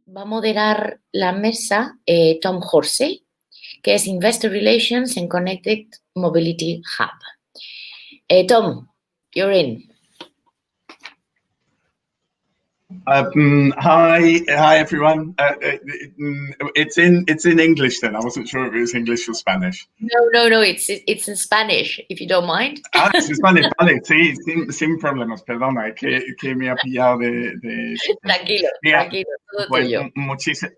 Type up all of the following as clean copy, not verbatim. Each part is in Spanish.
va a moderar la mesa Tom Horsey, que es Investor Relations en Connected Mobility Hub. Tom, you're in. Hi everyone. It's in English then. I wasn't sure if it was English or Spanish. No. It's in Spanish, if you don't mind. Es en Spanish, vale, sí, sin problemas. Perdona, que me ha pillado de... Tranquilo, todo pues, tuyo.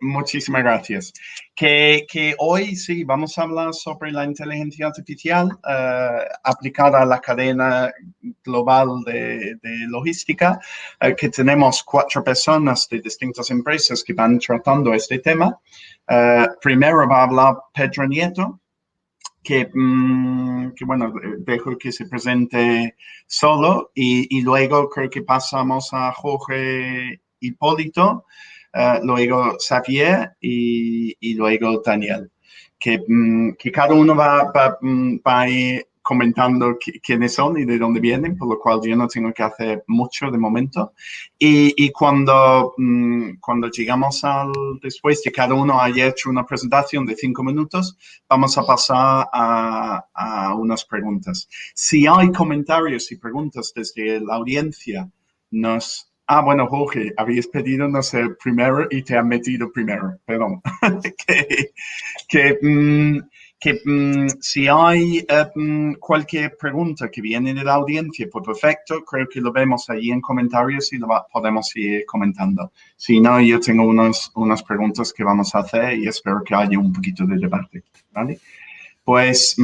Muchísimas gracias. Que hoy sí vamos a hablar sobre la inteligencia artificial aplicada a la cadena global de logística, que tenemos 4 personas de distintas empresas que van tratando este tema. Primero va a hablar Pedro Nieto, que bueno, dejo que se presente solo y luego creo que pasamos a Jorge Hipólito, luego Xavier y luego Daniel. Que cada uno va a ir comentando quiénes son y de dónde vienen, por lo cual yo no tengo que hacer mucho de momento. Y cuando llegamos después de cada uno haya hecho una presentación de 5 minutos, vamos a pasar a unas preguntas. Si hay comentarios y preguntas desde la audiencia, bueno, Jorge, habías pedido no ser primero y te han metido primero, perdón. Si hay cualquier pregunta que viene de la audiencia, pues perfecto, creo que lo vemos ahí en comentarios y podemos ir comentando. Si no, yo tengo unas preguntas que vamos a hacer y espero que haya un poquito de debate, ¿vale? Pues,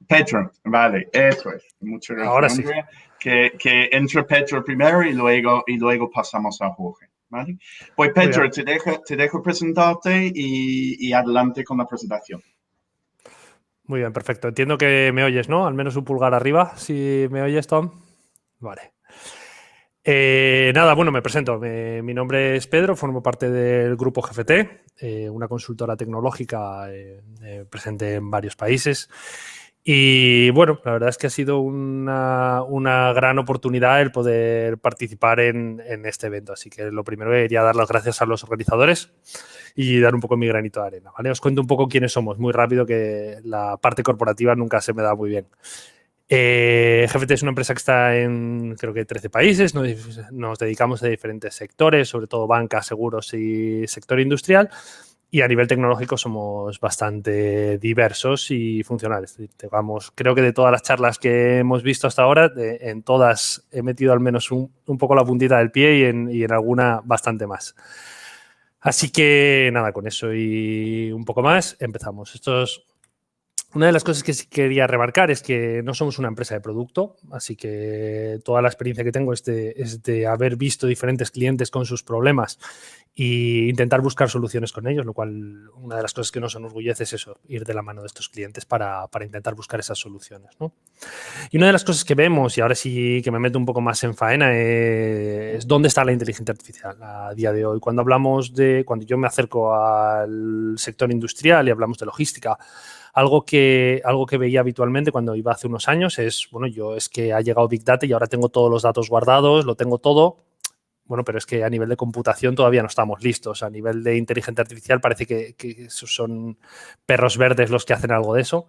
Pedro, vale, eso es. Muchas gracias, ahora sí. Andrea. Que entre Pedro primero y luego pasamos a Jorge, ¿vale? Pues, Pedro, te dejo presentarte y adelante con la presentación. Muy bien, perfecto. Entiendo que me oyes, ¿no? Al menos un pulgar arriba, si me oyes, Tom. Vale. Nada, bueno, me presento. Mi nombre es Pedro, formo parte del grupo GFT, una consultora tecnológica presente en varios países. Y bueno, la verdad es que ha sido una gran oportunidad el poder participar en este evento. Así que lo primero quería dar las gracias a los organizadores y dar un poco mi granito de arena, ¿vale? Os cuento un poco quiénes somos, muy rápido, que la parte corporativa nunca se me da muy bien. GFT es una empresa que está en, creo que 13 países, nos dedicamos a diferentes sectores, sobre todo banca, seguros y sector industrial. Y a nivel tecnológico somos bastante diversos y funcionales. Creo que de todas las charlas que hemos visto hasta ahora, en todas he metido al menos un poco la puntita del pie y en alguna bastante más. Así que nada, con eso y un poco más, empezamos. Una de las cosas que sí quería remarcar es que no somos una empresa de producto, así que toda la experiencia que tengo es de haber visto diferentes clientes con sus problemas e intentar buscar soluciones con ellos, lo cual una de las cosas que nos enorgullece es eso, ir de la mano de estos clientes para intentar buscar esas soluciones, ¿no? Y una de las cosas que vemos, y ahora sí que me meto un poco más en faena, es dónde está la inteligencia artificial a día de hoy. Cuando yo me acerco al sector industrial y hablamos de logística, algo que veía habitualmente cuando iba hace unos años es, bueno, es que ha llegado Big Data y ahora tengo todos los datos guardados, lo tengo todo. Bueno, pero es que a nivel de computación todavía no estamos listos. A nivel de inteligencia artificial parece que son perros verdes los que hacen algo de eso.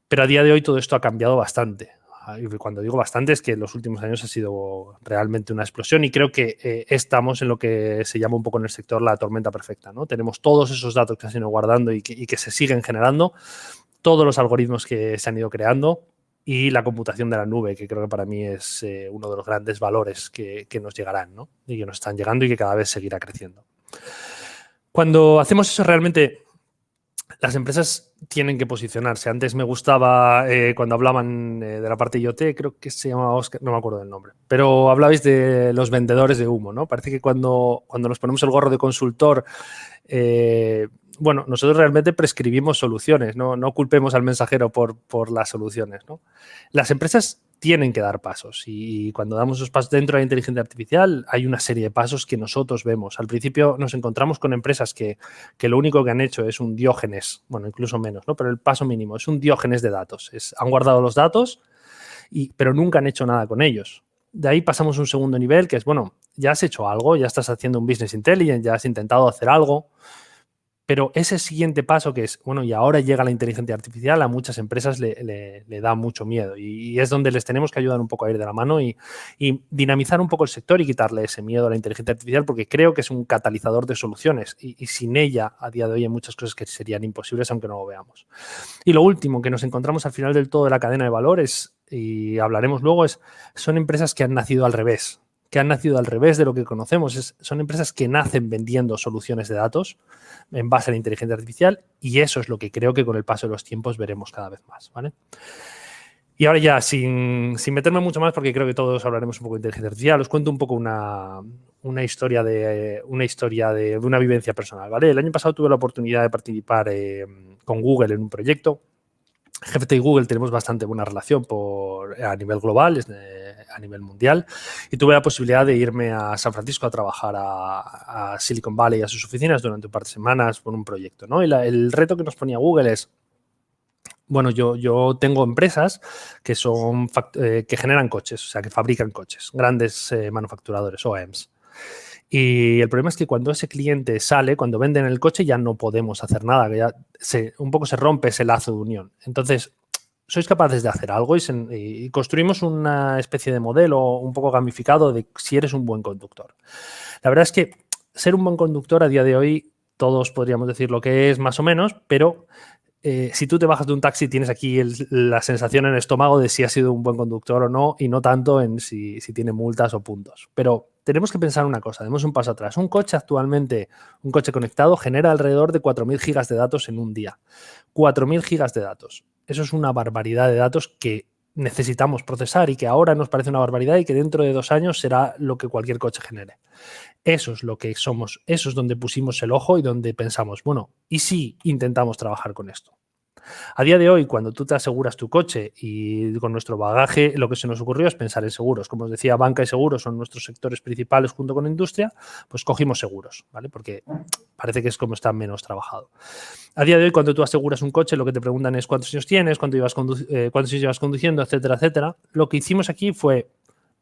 Pero a día de hoy todo esto ha cambiado bastante. Y cuando digo bastante es que en los últimos años ha sido realmente una explosión y creo que estamos en lo que se llama un poco en el sector la tormenta perfecta, ¿no? Tenemos todos esos datos que se han ido guardando y que se siguen generando, todos los algoritmos que se han ido creando y la computación de la nube, que creo que para mí es uno de los grandes valores que nos llegarán, ¿no? Y que nos están llegando y que cada vez seguirá creciendo. Cuando hacemos eso realmente, las empresas tienen que posicionarse. Antes me gustaba, cuando hablaban de la parte IoT, creo que se llamaba Oscar, no me acuerdo del nombre, pero hablabais de los vendedores de humo, ¿no? Parece que cuando nos ponemos el gorro de consultor, bueno, nosotros realmente prescribimos soluciones, no culpemos al mensajero por las soluciones, ¿no? Las empresas tienen que dar pasos y cuando damos esos pasos dentro de la inteligencia artificial hay una serie de pasos que nosotros vemos. Al principio nos encontramos con empresas que lo único que han hecho es un Diógenes, bueno, incluso menos, ¿no? Pero el paso mínimo es un Diógenes de datos. Han guardado los datos, pero nunca han hecho nada con ellos. de ahí pasamos a un segundo nivel, que es, bueno, ya has hecho algo, ya estás haciendo un business intelligence, ya has intentado hacer algo, pero ese siguiente paso que es, bueno, y ahora llega la inteligencia artificial, a muchas empresas le da mucho miedo y es donde les tenemos que ayudar un poco a ir de la mano y dinamizar un poco el sector y quitarle ese miedo a la inteligencia artificial, porque creo que es un catalizador de soluciones y sin ella, a día de hoy, hay muchas cosas que serían imposibles aunque no lo veamos. Y lo último que nos encontramos al final del todo de la cadena de valores, y hablaremos luego, son empresas que han nacido al revés. De lo que conocemos. Son empresas que nacen vendiendo soluciones de datos en base a la inteligencia artificial y eso es lo que creo que con el paso de los tiempos veremos cada vez más, ¿vale? Y ahora ya, sin meterme mucho más, porque creo que todos hablaremos un poco de inteligencia artificial, os cuento un poco una historia de una vivencia personal, ¿vale? El año pasado tuve la oportunidad de participar con Google en un proyecto. GPT y Google tenemos bastante buena relación a nivel global, a nivel mundial, y tuve la posibilidad de irme a San Francisco a trabajar a Silicon Valley, a sus oficinas durante un par de semanas por un proyecto, ¿no? Y el reto que nos ponía Google es, bueno, yo tengo empresas que generan coches, o sea, que fabrican coches, grandes manufacturadores, OEMs. Y el problema es que cuando ese cliente sale, cuando venden el coche, ya no podemos hacer nada, que ya un poco se rompe ese lazo de unión. Entonces, sois capaces de hacer algo y construimos una especie de modelo un poco gamificado de si eres un buen conductor. La verdad es que ser un buen conductor a día de hoy, todos podríamos decir lo que es más o menos, pero si tú te bajas de un taxi tienes aquí la sensación en el estómago de si has sido un buen conductor o no y no tanto en si tiene multas o puntos. Pero tenemos que pensar una cosa, demos un paso atrás. Un coche actualmente, un coche conectado, genera alrededor de 4.000 gigas de datos en un día. 4.000 gigas de datos. Eso es una barbaridad de datos que necesitamos procesar y que ahora nos parece una barbaridad y que dentro de 2 años será lo que cualquier coche genere. Eso es lo que somos, eso es donde pusimos el ojo y donde pensamos, bueno, ¿y si intentamos trabajar con esto? A día de hoy, cuando tú te aseguras tu coche y con nuestro bagaje, lo que se nos ocurrió es pensar en seguros. Como os decía, banca y seguros son nuestros sectores principales junto con industria, pues cogimos seguros, ¿vale? Porque parece que es como está menos trabajado. A día de hoy, cuando tú aseguras un coche, lo que te preguntan es cuántos años tienes, cuántos años llevas conduciendo, etcétera, etcétera. Lo que hicimos aquí fue,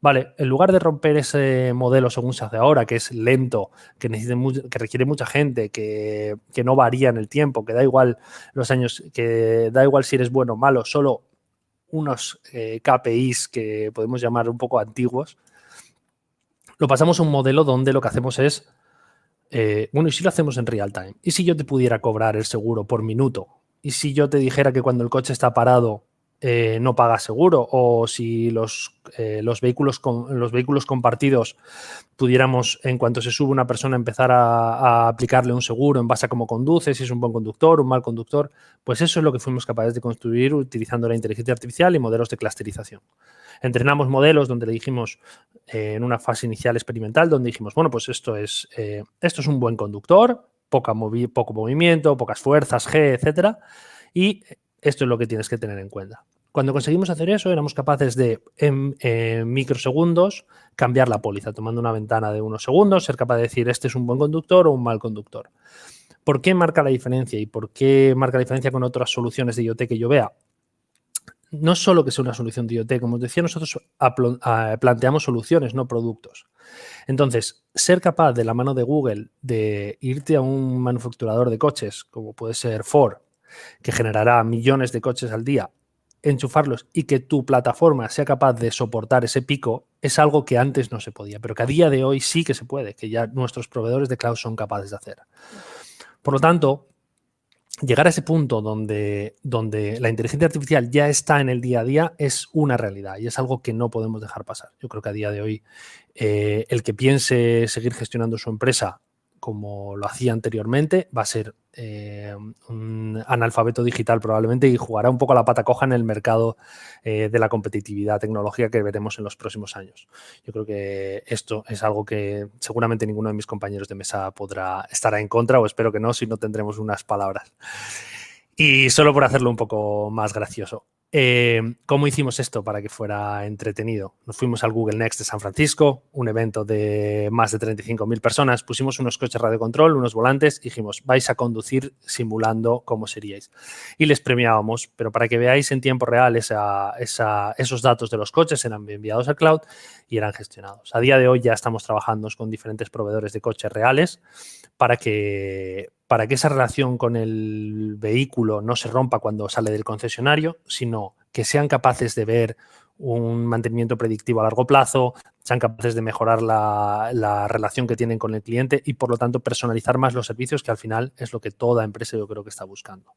vale, en lugar de romper ese modelo según se hace ahora, que es lento, que requiere mucha gente, que no varía en el tiempo, que da igual los años, que da igual si eres bueno o malo, solo unos KPIs que podemos llamar un poco antiguos, lo pasamos a un modelo donde lo que hacemos es, bueno, ¿y si lo hacemos en real time? ¿Y si yo te pudiera cobrar el seguro por minuto? ¿Y si yo te dijera que cuando el coche está parado no paga seguro? O si los vehículos compartidos pudiéramos, en cuanto se sube una persona, empezar a aplicarle un seguro en base a cómo conduce, si es un buen conductor, un mal conductor, pues eso es lo que fuimos capaces de construir utilizando la inteligencia artificial y modelos de clusterización. Entrenamos modelos donde le dijimos, en una fase inicial experimental, donde dijimos, bueno, pues esto es un buen conductor, poco movimiento, pocas fuerzas, G, etcétera, y esto es lo que tienes que tener en cuenta. Cuando conseguimos hacer eso, éramos capaces de, en microsegundos, cambiar la póliza, tomando una ventana de unos segundos, ser capaz de decir, este es un buen conductor o un mal conductor. ¿Por qué marca la diferencia? ¿Y por qué marca la diferencia con otras soluciones de IoT que yo vea? No es solo que sea una solución de IoT, como os decía, nosotros planteamos soluciones, no productos. Entonces, ser capaz de la mano de Google de irte a un manufacturador de coches, como puede ser Ford, que generará millones de coches al día, enchufarlos y que tu plataforma sea capaz de soportar ese pico, es algo que antes no se podía, pero que a día de hoy sí que se puede, que ya nuestros proveedores de cloud son capaces de hacer. Por lo tanto, llegar a ese punto donde la inteligencia artificial ya está en el día a día es una realidad y es algo que no podemos dejar pasar. Yo creo que a día de hoy el que piense seguir gestionando su empresa como lo hacía anteriormente va a ser un analfabeto digital probablemente y jugará un poco a la pata coja en el mercado de la competitividad tecnológica que veremos en los próximos años. Yo creo que esto es algo que seguramente ninguno de mis compañeros de mesa estará en contra, o espero que no, si no tendremos unas palabras. Y solo por hacerlo un poco más gracioso. ¿Cómo hicimos esto para que fuera entretenido? Nos fuimos al Google Next de San Francisco, un evento de más de 35.000 personas, pusimos unos coches radiocontrol, unos volantes y dijimos, vais a conducir simulando cómo seríais. Y les premiábamos, pero para que veáis en tiempo real esos datos de los coches eran enviados al cloud y eran gestionados. A día de hoy ya estamos trabajando con diferentes proveedores de coches reales para que esa relación con el vehículo no se rompa cuando sale del concesionario, sino que sean capaces de ver un mantenimiento predictivo a largo plazo, sean capaces de mejorar la relación que tienen con el cliente y, por lo tanto, personalizar más los servicios, que al final es lo que toda empresa yo creo que está buscando.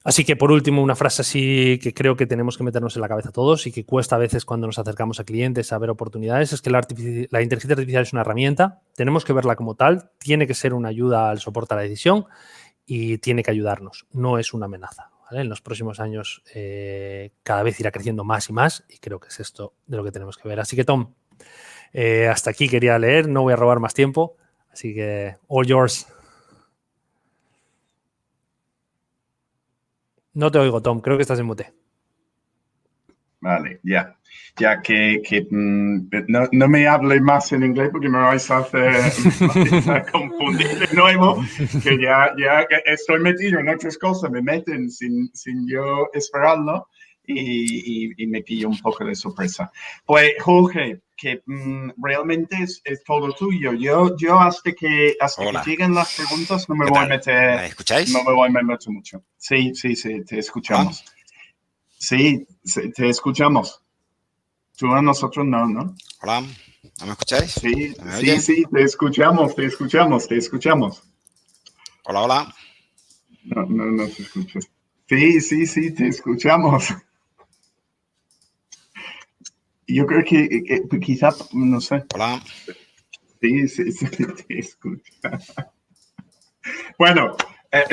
Así que, por último, una frase así que creo que tenemos que meternos en la cabeza todos y que cuesta a veces cuando nos acercamos a clientes a ver oportunidades, es que la inteligencia artificial es una herramienta, tenemos que verla como tal, tiene que ser una ayuda al soporte a la decisión y tiene que ayudarnos, no es una amenaza, ¿vale? En los próximos años cada vez irá creciendo más y más y creo que es esto de lo que tenemos que ver. Así que, Tom, hasta aquí quería leer, no voy a robar más tiempo, así que all yours. No te oigo, Tom. Creo que estás en mute. Vale, ya. Ya que no me hable más en inglés porque me vais a confundir de nuevo, que ya estoy metido en otras cosas, me meten sin yo esperarlo y me pillo un poco de sorpresa. Pues, Jorge, que realmente es todo tuyo. Yo hasta que lleguen las preguntas no me voy a meter. ¿Me escucháis? No me voy a meter mucho. Sí, te escuchamos. ¿Hola? Sí, te escuchamos. Tú a nosotros no. Hola, ¿no me escucháis? Sí, ¿Me oyen? sí, te escuchamos. Hola. No te escucho. Sí, te escuchamos. Yo creo que quizá, no sé. Hola. Sí, te escucha. Bueno,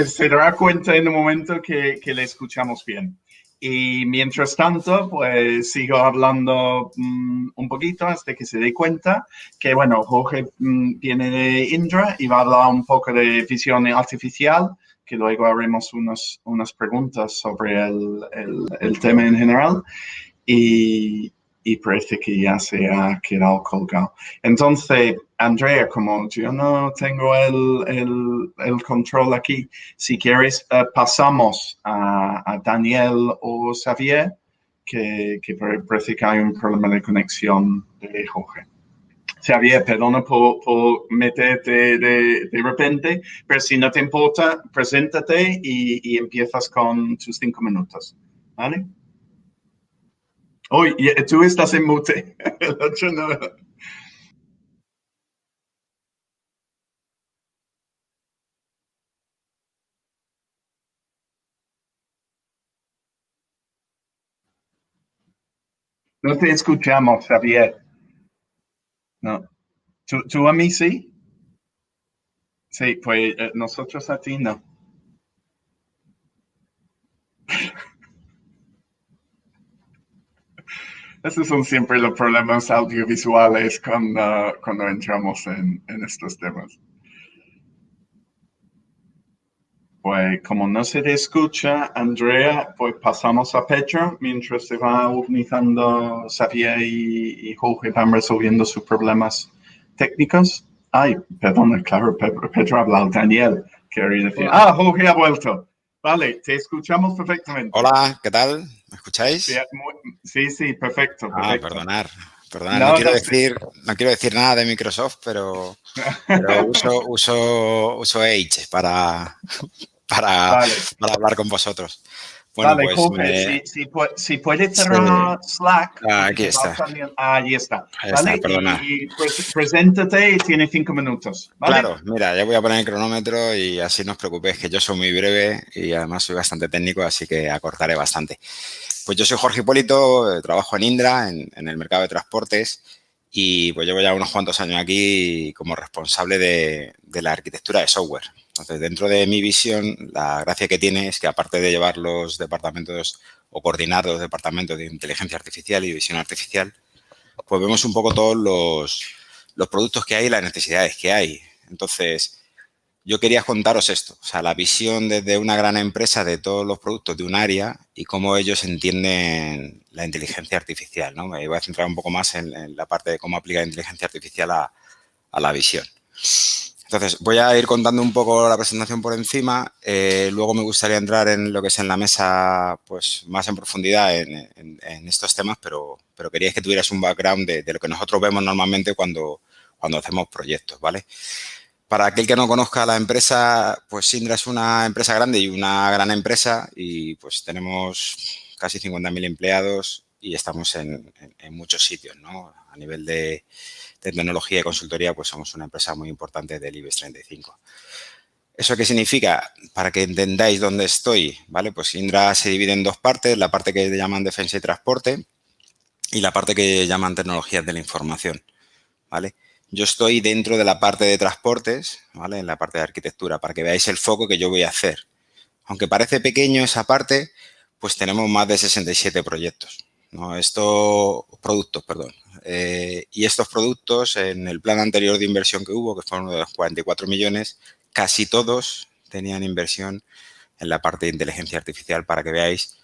se dará cuenta en un momento que le escuchamos bien. Y mientras tanto, pues sigo hablando un poquito hasta que se dé cuenta que, bueno, Jorge viene de Indra y va a hablar un poco de visión artificial, que luego haremos unas preguntas sobre el tema en general. Y parece que ya se ha quedado colgado. Entonces, Andrea, como yo no tengo el control aquí, si quieres pasamos a Daniel o Xavier, que parece que hay un problema de conexión de Jorge. Xavier, perdona por meterte de repente, pero si no te importa, preséntate y empiezas con tus 5 minutos, ¿vale? Oye, tú estás en mute. El otro no. No te escuchamos, Xavier. No. ¿Tú a mí sí? Sí, pues nosotros a ti no. Esos son siempre los problemas audiovisuales cuando entramos en estos temas. Pues como no se te escucha, Andrea, pues pasamos a Pedro mientras se va organizando Xavier y Jorge van resolviendo sus problemas técnicos. Ay, perdón, claro, Pedro ha hablado, Daniel, quería decir. Ah, Jorge ha vuelto. Vale, te escuchamos perfectamente. Hola, ¿qué tal? ¿Me escucháis? Sí, perfecto. Perdonad. No quiero decir nada de Microsoft, pero uso Edge para hablar con vosotros. Bueno, vale, pues Jorge, si puedes cerrar Slack. Aquí está. Allí está. ¿Vale? Perdona. Y preséntate y tiene 5 minutos. ¿Vale? Claro, mira, ya voy a poner el cronómetro y así no os preocupéis, que yo soy muy breve y además soy bastante técnico, así que acortaré bastante. Pues yo soy Jorge Hipólito, trabajo en Indra, en el mercado de transportes, y pues llevo ya unos cuantos años aquí como responsable de la arquitectura de software. Entonces, dentro de mi visión, la gracia que tiene es que aparte de llevar los departamentos o coordinar los departamentos de inteligencia artificial y visión artificial, pues vemos un poco todos los productos que hay y las necesidades que hay. Entonces, yo quería contaros esto, o sea, la visión desde una gran empresa de todos los productos de un área y cómo ellos entienden la inteligencia artificial, ¿no? Me voy a centrar un poco más en la parte de cómo aplica la inteligencia artificial a la visión. Entonces, voy a ir contando un poco la presentación por encima. Luego me gustaría entrar en lo que es en la mesa, pues más en profundidad en estos temas, pero quería que tuvieras un background de lo que nosotros vemos normalmente cuando hacemos proyectos, ¿vale? Para aquel que no conozca la empresa, pues Syndra es una empresa grande y una gran empresa y pues tenemos casi 50.000 empleados y estamos en muchos sitios, ¿no? A nivel de tecnología y consultoría, pues somos una empresa muy importante del IBEX 35. ¿Eso qué significa? Para que entendáis dónde estoy, ¿vale? Pues Syndra se divide en dos partes, la parte que llaman defensa y transporte y la parte que llaman tecnologías de la información, ¿vale? Yo estoy dentro de la parte de transportes, ¿vale? En la parte de arquitectura, para que veáis el foco que yo voy a hacer. Aunque parece pequeño esa parte, pues tenemos más de 67 proyectos, ¿no? Productos, perdón. Y estos productos, en el plan anterior de inversión que hubo, que fue uno de los 44 millones, casi todos tenían inversión en la parte de inteligencia artificial, para que veáis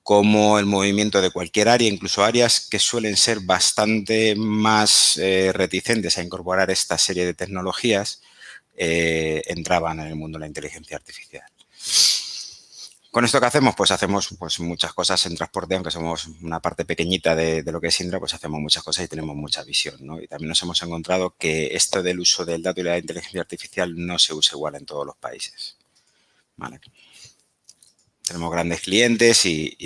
cómo el movimiento de cualquier área, incluso áreas que suelen ser bastante más reticentes a incorporar esta serie de tecnologías, entraban en el mundo de la inteligencia artificial. ¿Con esto qué hacemos? Pues hacemos pues, muchas cosas en transporte, aunque somos una parte pequeñita de lo que es Syndra, pues hacemos muchas cosas y tenemos mucha visión, ¿no? Y también nos hemos encontrado que esto del uso del dato y la inteligencia artificial no se usa igual en todos los países, ¿vale? Tenemos grandes clientes y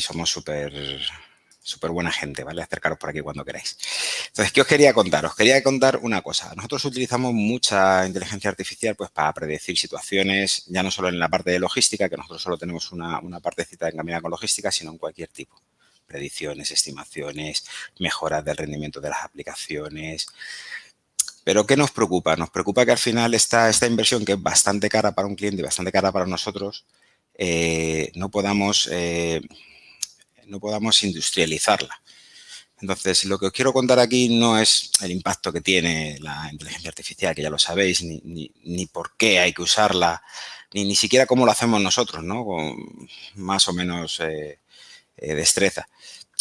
somos súper buena gente, ¿vale? Acercaros por aquí cuando queráis. Entonces, ¿qué os quería contar? Os quería contar una cosa. Nosotros utilizamos mucha inteligencia artificial pues para predecir situaciones, ya no solo en la parte de logística, que nosotros solo tenemos una partecita encaminada con logística, sino en cualquier tipo. Predicciones, estimaciones, mejoras del rendimiento de las aplicaciones. Pero ¿qué nos preocupa? Nos preocupa que al final esta inversión, que es bastante cara para un cliente y bastante cara para nosotros, no podamos industrializarla. Entonces, lo que os quiero contar aquí no es el impacto que tiene la inteligencia artificial, que ya lo sabéis, ni por qué hay que usarla, ni siquiera cómo lo hacemos nosotros, ¿no? Con más o menos destreza.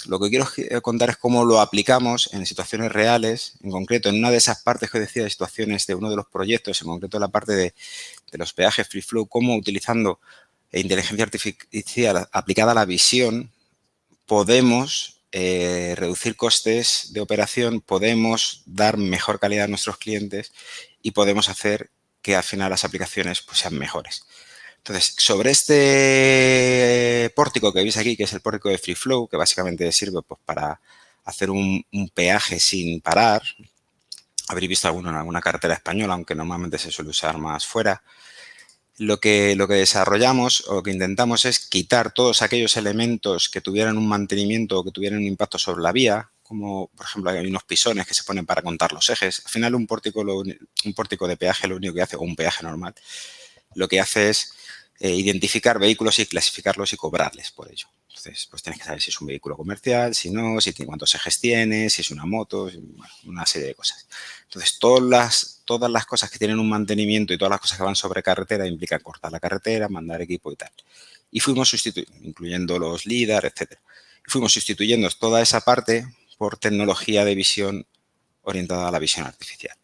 Lo que quiero contar es cómo lo aplicamos en situaciones reales, en concreto en una de esas partes que os decía, de situaciones de uno de los proyectos, en concreto la parte de los peajes free flow, cómo utilizando inteligencia artificial aplicada a la visión podemos reducir costes de operación, podemos dar mejor calidad a nuestros clientes y podemos hacer que al final las aplicaciones pues, sean mejores. Entonces, sobre este pórtico que veis aquí, que es el pórtico de Free Flow, que básicamente sirve pues, para hacer un peaje sin parar, habréis visto alguna carretera española, aunque normalmente se suele usar más fuera. Lo que desarrollamos o que intentamos es quitar todos aquellos elementos que tuvieran un mantenimiento o que tuvieran un impacto sobre la vía, como por ejemplo hay unos pisones que se ponen para contar los ejes. Al final un pórtico de peaje lo único que hace, o un peaje normal, lo que hace es identificar vehículos y clasificarlos y cobrarles por ello. Entonces, pues tienes que saber si es un vehículo comercial, si no, cuántos ejes tiene, si es una moto, bueno, una serie de cosas. Entonces, todas las cosas que tienen un mantenimiento y todas las cosas que van sobre carretera implican cortar la carretera, mandar equipo y tal. Y fuimos sustituyendo, incluyendo los LIDAR, etcétera. Y fuimos sustituyendo toda esa parte por tecnología de visión orientada a la visión artificial.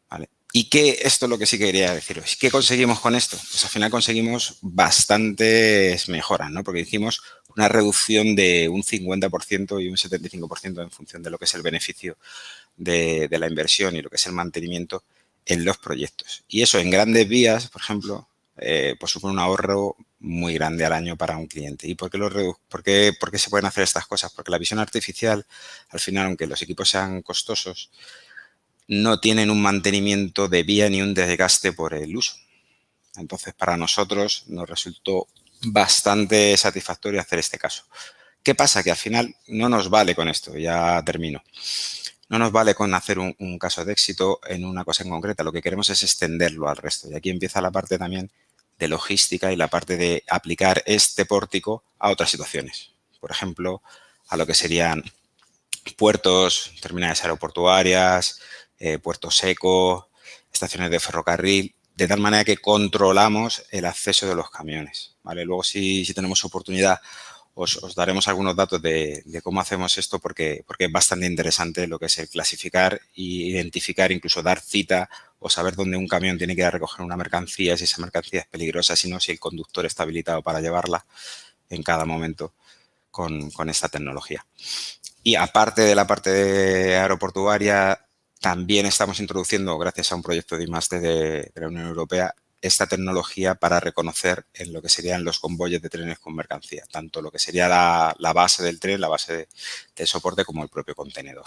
¿Vale? Y esto es lo que sí quería deciros. ¿Qué conseguimos con esto? Pues al final conseguimos bastantes mejoras, ¿no? Porque hicimos una reducción de un 50% y un 75% en función de lo que es el beneficio de la inversión y lo que es el mantenimiento en los proyectos. Y eso en grandes vías, por ejemplo, pues supone un ahorro muy grande al año para un cliente. ¿Y por qué se pueden hacer estas cosas? Porque la visión artificial, al final, aunque los equipos sean costosos, no tienen un mantenimiento de vía ni un desgaste por el uso. Entonces, para nosotros nos resultó bastante satisfactorio hacer este caso. ¿Qué pasa? Que al final no nos vale con esto, ya termino. No nos vale con hacer un caso de éxito en una cosa en concreta. Lo que queremos es extenderlo al resto. Y aquí empieza la parte también de logística y la parte de aplicar este pórtico a otras situaciones. Por ejemplo, a lo que serían puertos, terminales aeroportuarias, puertos secos, estaciones de ferrocarril. de tal manera que controlamos el acceso de los camiones, ¿vale? Luego, si tenemos oportunidad, os daremos algunos datos de cómo hacemos esto porque es bastante interesante lo que es el clasificar e identificar, incluso dar cita o saber dónde un camión tiene que ir a recoger una mercancía, si esa mercancía es peligrosa, si no, si el conductor está habilitado para llevarla en cada momento con esta tecnología. Y aparte de la parte aeroportuaria, también estamos introduciendo, gracias a un proyecto de I+D de la Unión Europea, esta tecnología para reconocer en lo que serían los convoyes de trenes con mercancía, tanto lo que sería la base del tren, la base de soporte, como el propio contenedor.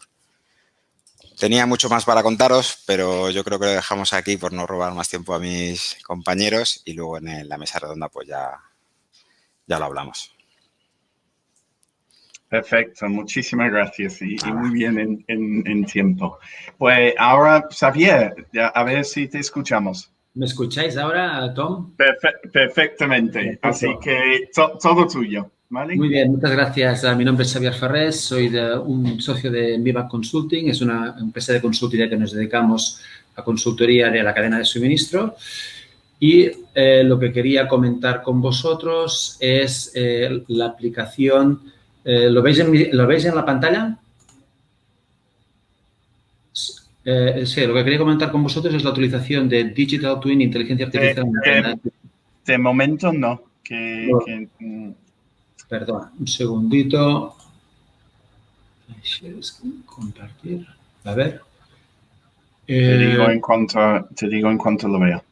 Tenía mucho más para contaros, pero yo creo que lo dejamos aquí por no robar más tiempo a mis compañeros y luego en la mesa redonda pues ya lo hablamos. Perfecto, muchísimas gracias y muy bien en tiempo. Pues ahora, Xavier, a ver si te escuchamos. ¿Me escucháis ahora, Tom? Perfectamente, Perfecto. así que todo tuyo, ¿vale? Muy bien, muchas gracias. Mi nombre es Xavier Ferrés, soy un socio de Viva Consulting, es una empresa de consultoría que nos dedicamos a consultoría de la cadena de suministro. Y lo que quería comentar con vosotros es la aplicación. ¿Lo veis en la pantalla? Sí, lo que quería comentar con vosotros es la utilización de Digital Twin, inteligencia artificial. De momento no. Perdón, un segundito. Compartir. A ver. Te digo en cuanto lo vea.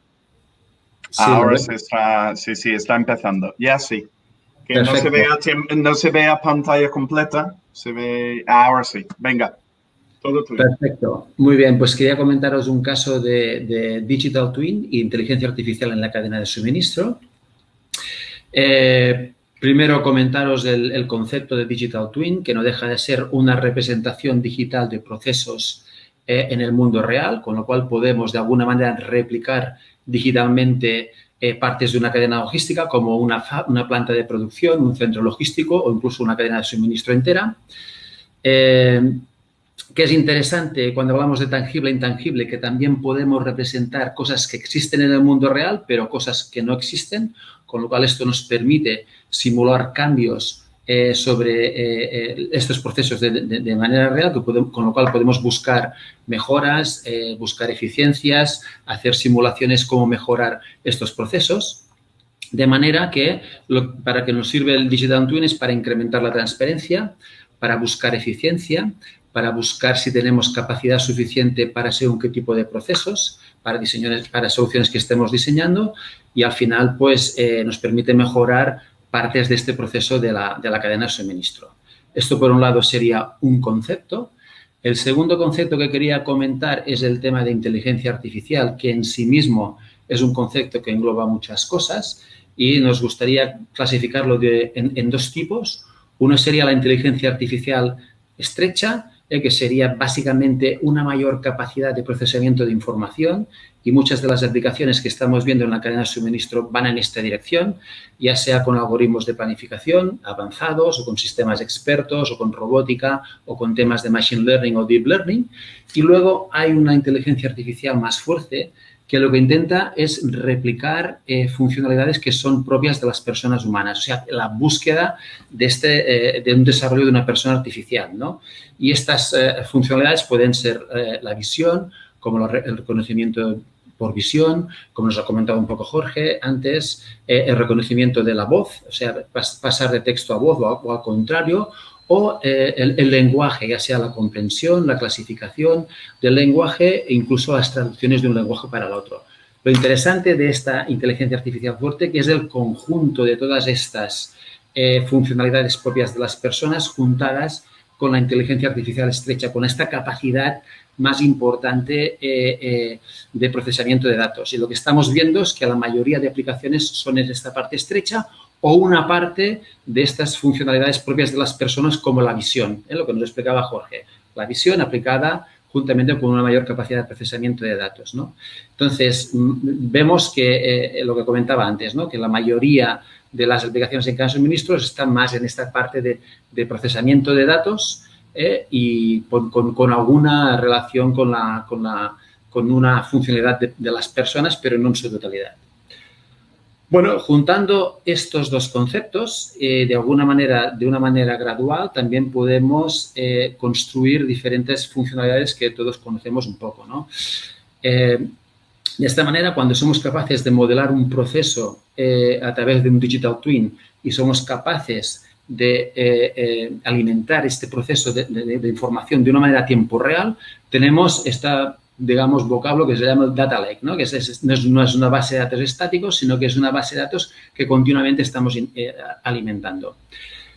Sí, ahora está empezando. Ya sí. Que no se vea pantalla completa, se ve. Ahora sí. Venga. Todo tuyo. Perfecto. Muy bien, pues quería comentaros un caso de Digital Twin e inteligencia artificial en la cadena de suministro. Primero comentaros el concepto de Digital Twin, que no deja de ser una representación digital de procesos en el mundo real, con lo cual podemos de alguna manera replicar digitalmente partes de una cadena logística como una planta de producción, un centro logístico o incluso una cadena de suministro entera. Que es interesante cuando hablamos de tangible e intangible, que también podemos representar cosas que existen en el mundo real, pero cosas que no existen, con lo cual esto nos permite simular cambios sobre estos procesos de manera real, con lo cual podemos buscar mejoras, buscar eficiencias, hacer simulaciones cómo mejorar estos procesos. De manera que para que nos sirve el Digital Twin es para incrementar la transparencia, para buscar eficiencia, para buscar si tenemos capacidad suficiente para según qué tipo de procesos, para soluciones que estemos diseñando y al final pues nos permite mejorar partes de este proceso de la cadena de suministro. Esto por un lado sería un concepto. El segundo concepto que quería comentar es el tema de inteligencia artificial, que en sí mismo es un concepto que engloba muchas cosas y nos gustaría clasificarlo en dos tipos. Uno sería la inteligencia artificial estrecha, que sería básicamente una mayor capacidad de procesamiento de información y muchas de las aplicaciones que estamos viendo en la cadena de suministro van en esta dirección, ya sea con algoritmos de planificación avanzados o con sistemas expertos o con robótica o con temas de machine learning o deep learning. Y luego hay una inteligencia artificial más fuerte que lo que intenta es replicar funcionalidades que son propias de las personas humanas, o sea, la búsqueda de un desarrollo de una persona artificial, ¿no? Y estas funcionalidades pueden ser la visión, como el reconocimiento por visión, como nos ha comentado un poco Jorge antes, el reconocimiento de la voz, o sea, pasar de texto a voz o al contrario, o el lenguaje, ya sea la comprensión, la clasificación del lenguaje e incluso las traducciones de un lenguaje para el otro. Lo interesante de esta inteligencia artificial fuerte que es el conjunto de todas estas funcionalidades propias de las personas juntadas con la inteligencia artificial estrecha, con esta capacidad más importante de procesamiento de datos. Y lo que estamos viendo es que la mayoría de aplicaciones son en esta parte estrecha o una parte de estas funcionalidades propias de las personas como la visión, lo que nos explicaba Jorge. La visión aplicada juntamente con una mayor capacidad de procesamiento de datos, ¿no? Entonces, vemos que lo que comentaba antes, ¿no? Que la mayoría de las aplicaciones en cadena de suministros están más en esta parte de procesamiento de datos y con alguna relación con la con una funcionalidad de las personas, pero no en su totalidad. Bueno, juntando estos dos conceptos, de una manera gradual, también podemos construir diferentes funcionalidades que todos conocemos un poco, ¿no? De esta manera, cuando somos capaces de modelar un proceso a través de un digital twin y somos capaces de alimentar este proceso de información de una manera a tiempo real, tenemos digamos, vocablo que se llama el data lake, ¿no? Que no es una base de datos estático, sino que es una base de datos que continuamente estamos alimentando.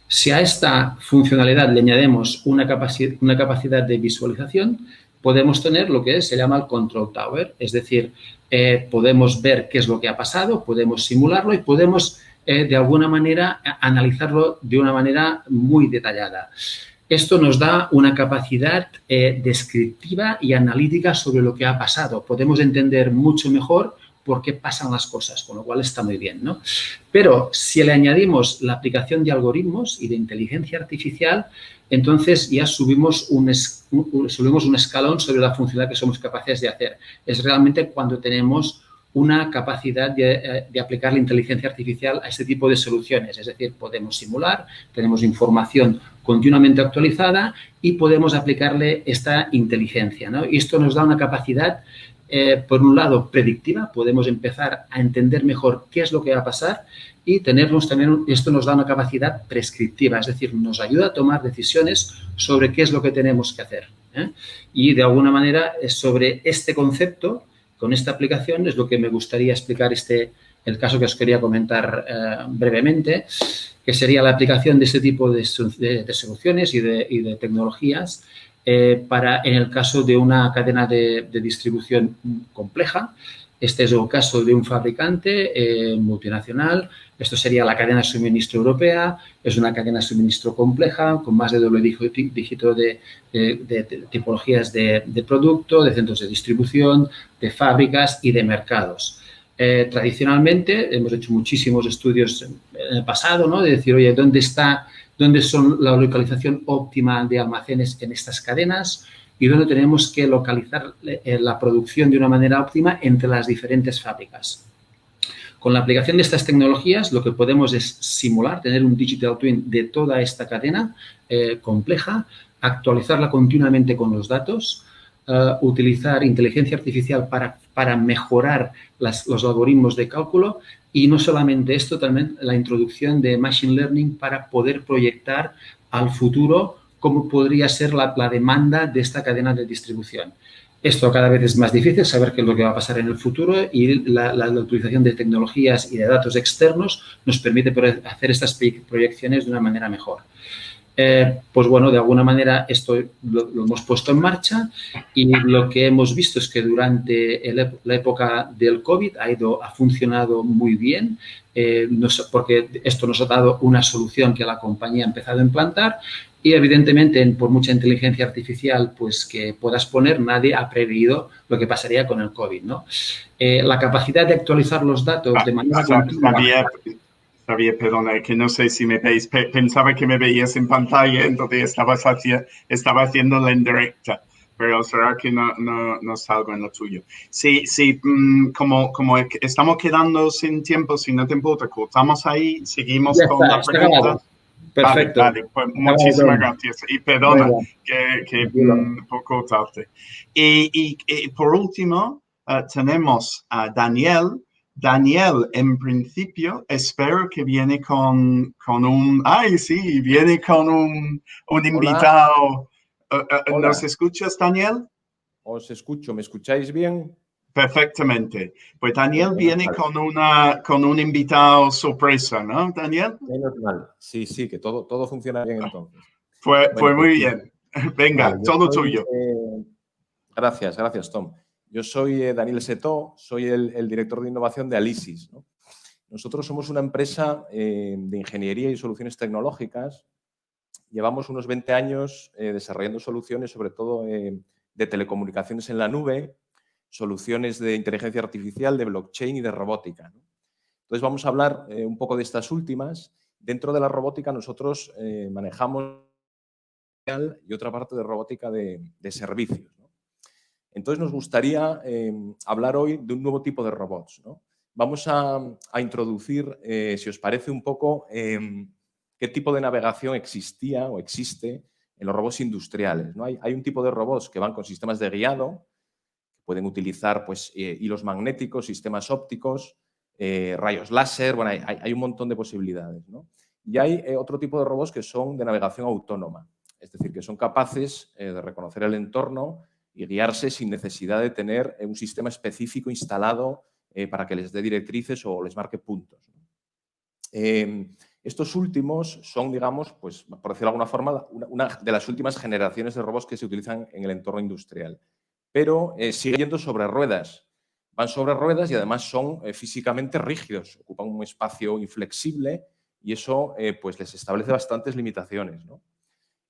Si a esta funcionalidad le añadimos una capacidad de visualización, podemos tener lo que se llama el control tower, es decir, podemos ver qué es lo que ha pasado, podemos simularlo y podemos, de alguna manera, analizarlo de una manera muy detallada. Esto nos da una capacidad descriptiva y analítica sobre lo que ha pasado. Podemos entender mucho mejor por qué pasan las cosas, con lo cual está muy bien, ¿no? Pero si le añadimos la aplicación de algoritmos y de inteligencia artificial, entonces ya subimos un escalón sobre la funcionalidad que somos capaces de hacer. Es realmente cuando tenemos una capacidad de aplicar la inteligencia artificial a este tipo de soluciones. Es decir, podemos simular, tenemos información continuamente actualizada y podemos aplicarle esta inteligencia, ¿no? Y esto nos da una capacidad, por un lado, predictiva. Podemos empezar a entender mejor qué es lo que va a pasar y esto nos da una capacidad prescriptiva, es decir, nos ayuda a tomar decisiones sobre qué es lo que tenemos que hacer, ¿eh? Y, de alguna manera, sobre este concepto, con esta aplicación, es lo que me gustaría explicar el caso que os quería comentar brevemente, que sería la aplicación de este tipo de soluciones y de tecnologías en el caso de una cadena de distribución compleja. Este es el caso de un fabricante multinacional. Esto sería la cadena de suministro europea. Es una cadena de suministro compleja con más de doble dígito de tipologías de producto, de centros de distribución, de fábricas y de mercados. Tradicionalmente, hemos hecho muchísimos estudios en el pasado, ¿no? De decir, oye, ¿dónde son la localización óptima de almacenes en estas cadenas? Y donde tenemos que localizar la producción de una manera óptima entre las diferentes fábricas. Con la aplicación de estas tecnologías, lo que podemos es simular, tener un digital twin de toda esta cadena compleja, actualizarla continuamente con los datos, utilizar inteligencia artificial para mejorar los algoritmos de cálculo y no solamente esto, también la introducción de Machine Learning para poder proyectar al futuro cómo podría ser la demanda de esta cadena de distribución. Esto cada vez es más difícil, saber qué es lo que va a pasar en el futuro y la utilización de tecnologías y de datos externos nos permite hacer estas proyecciones de una manera mejor. Pues bueno, de alguna manera esto lo hemos puesto en marcha y lo que hemos visto es que durante la época del COVID ha funcionado muy bien, porque esto nos ha dado una solución que la compañía ha empezado a implantar y evidentemente por mucha inteligencia artificial pues que puedas poner, nadie ha previsto lo que pasaría con el COVID, ¿no? La capacidad de actualizar los datos de manera continua. Javier, perdona, que no sé si me veis. Pensaba que me veías en pantalla, entonces estaba haciendo la indirecta, pero será que no salgo en lo tuyo. Sí, como estamos quedando sin tiempo, si no te importa, cortamos ahí, seguimos con la pregunta. Perfecto. Vale, pues muchísimas gracias. Y perdona por cortarte. Y por último, tenemos a Daniel. Daniel, en principio, espero que viene con un... ¡Ay, sí! Viene con un invitado. ¿Nos escuchas, Daniel? Os escucho. ¿Me escucháis bien? Perfectamente. Pues Daniel viene con un invitado sorpresa, ¿no, Daniel? Menos mal. Sí, que todo funciona bien entonces. Pues muy bien. Venga, vale, todo tuyo. Gracias, Tom. Yo soy Daniel Setó, soy el director de innovación de Alisys, ¿no? Nosotros somos una empresa de ingeniería y soluciones tecnológicas. Llevamos unos 20 años desarrollando soluciones, sobre todo de telecomunicaciones en la nube, soluciones de inteligencia artificial, de blockchain y de robótica, ¿no? Entonces, vamos a hablar un poco de estas últimas. Dentro de la robótica, nosotros manejamos y otra parte de robótica de servicios, ¿no? Entonces, nos gustaría hablar hoy de un nuevo tipo de robots, ¿no? Vamos a introducir, si os parece, un poco qué tipo de navegación existía o existe en los robots industriales, ¿no? Hay un tipo de robots que van con sistemas de guiado, pueden utilizar pues, hilos magnéticos, sistemas ópticos, rayos láser, bueno, hay un montón de posibilidades, ¿no? Y hay otro tipo de robots que son de navegación autónoma, es decir, que son capaces de reconocer el entorno y guiarse sin necesidad de tener un sistema específico instalado para que les dé directrices o les marque puntos. Estos últimos son, digamos, pues, por decirlo de alguna forma, una de las últimas generaciones de robots que se utilizan en el entorno industrial. Pero siguen yendo sobre ruedas. Van sobre ruedas y además son físicamente rígidos, ocupan un espacio inflexible y eso pues les establece bastantes limitaciones, ¿no?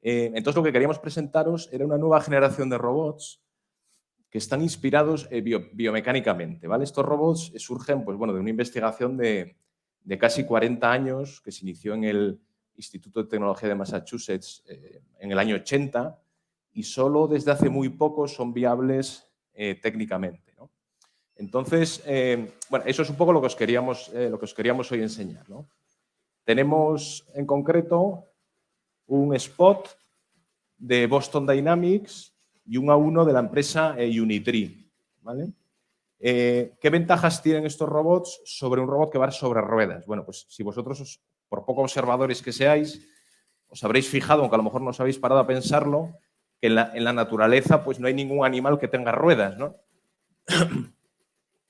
Entonces, lo que queríamos presentaros era una nueva generación de robots que están inspirados biomecánicamente, ¿vale? Estos robots surgen pues, bueno, de una investigación de casi 40 años que se inició en el Instituto de Tecnología de Massachusetts en el año 80 y solo desde hace muy poco son viables técnicamente, ¿no? Entonces, bueno, eso es un poco lo que os queríamos hoy enseñar, ¿no? Tenemos en concreto un spot de Boston Dynamics y un A1 de la empresa Unitree, ¿vale? ¿Qué ventajas tienen estos robots sobre un robot que va sobre ruedas? Bueno, pues si vosotros, por poco observadores que seáis, os habréis fijado, aunque a lo mejor no os habéis parado a pensarlo, que en la naturaleza pues no hay ningún animal que tenga ruedas, ¿no?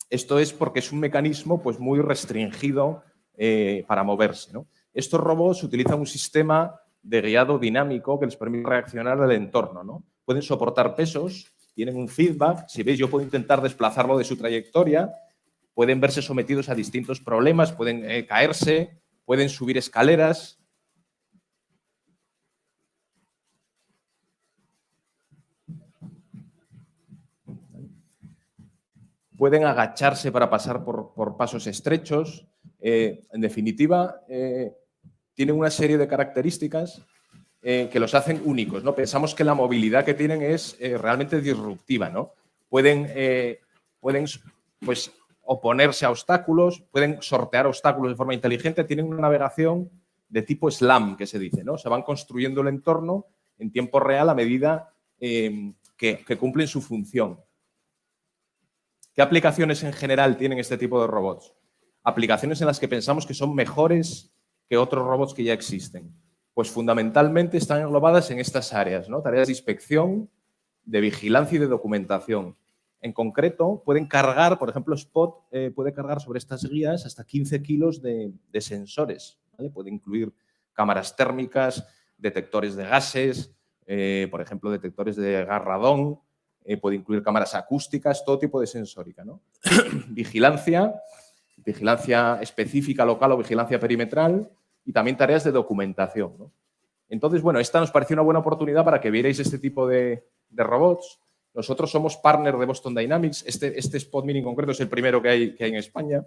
Esto es porque es un mecanismo pues, muy restringido para moverse, ¿no? Estos robots utilizan un sistema de guiado dinámico que les permite reaccionar al entorno, ¿no? Pueden soportar pesos, tienen un feedback. Si veis, yo puedo intentar desplazarlo de su trayectoria. Pueden verse sometidos a distintos problemas, pueden caerse, pueden subir escaleras. Pueden agacharse para pasar por pasos estrechos. En definitiva, tienen una serie de características que los hacen únicos, ¿no? Pensamos que la movilidad que tienen es realmente disruptiva, ¿no? Pueden pues, oponerse a obstáculos, pueden sortear obstáculos de forma inteligente, tienen una navegación de tipo SLAM, que se dice, ¿no? Se van construyendo el entorno en tiempo real a medida que cumplen su función. ¿Qué aplicaciones en general tienen este tipo de robots? Aplicaciones en las que pensamos que son mejores que otros robots que ya existen. Pues fundamentalmente están englobadas en estas áreas, ¿no? Tareas de inspección, de vigilancia y de documentación. En concreto, pueden cargar, por ejemplo, Spot puede cargar sobre estas guías hasta 15 kilos de sensores, ¿vale? Puede incluir cámaras térmicas, detectores de gases, por ejemplo, detectores de gas radón, puede incluir cámaras acústicas, todo tipo de sensórica, ¿no? Vigilancia específica local o vigilancia perimetral y también tareas de documentación, ¿no? Entonces, bueno, esta nos pareció una buena oportunidad para que vierais este tipo de robots. Nosotros somos partner de Boston Dynamics. Este Spot Mini en concreto es el primero que hay en España.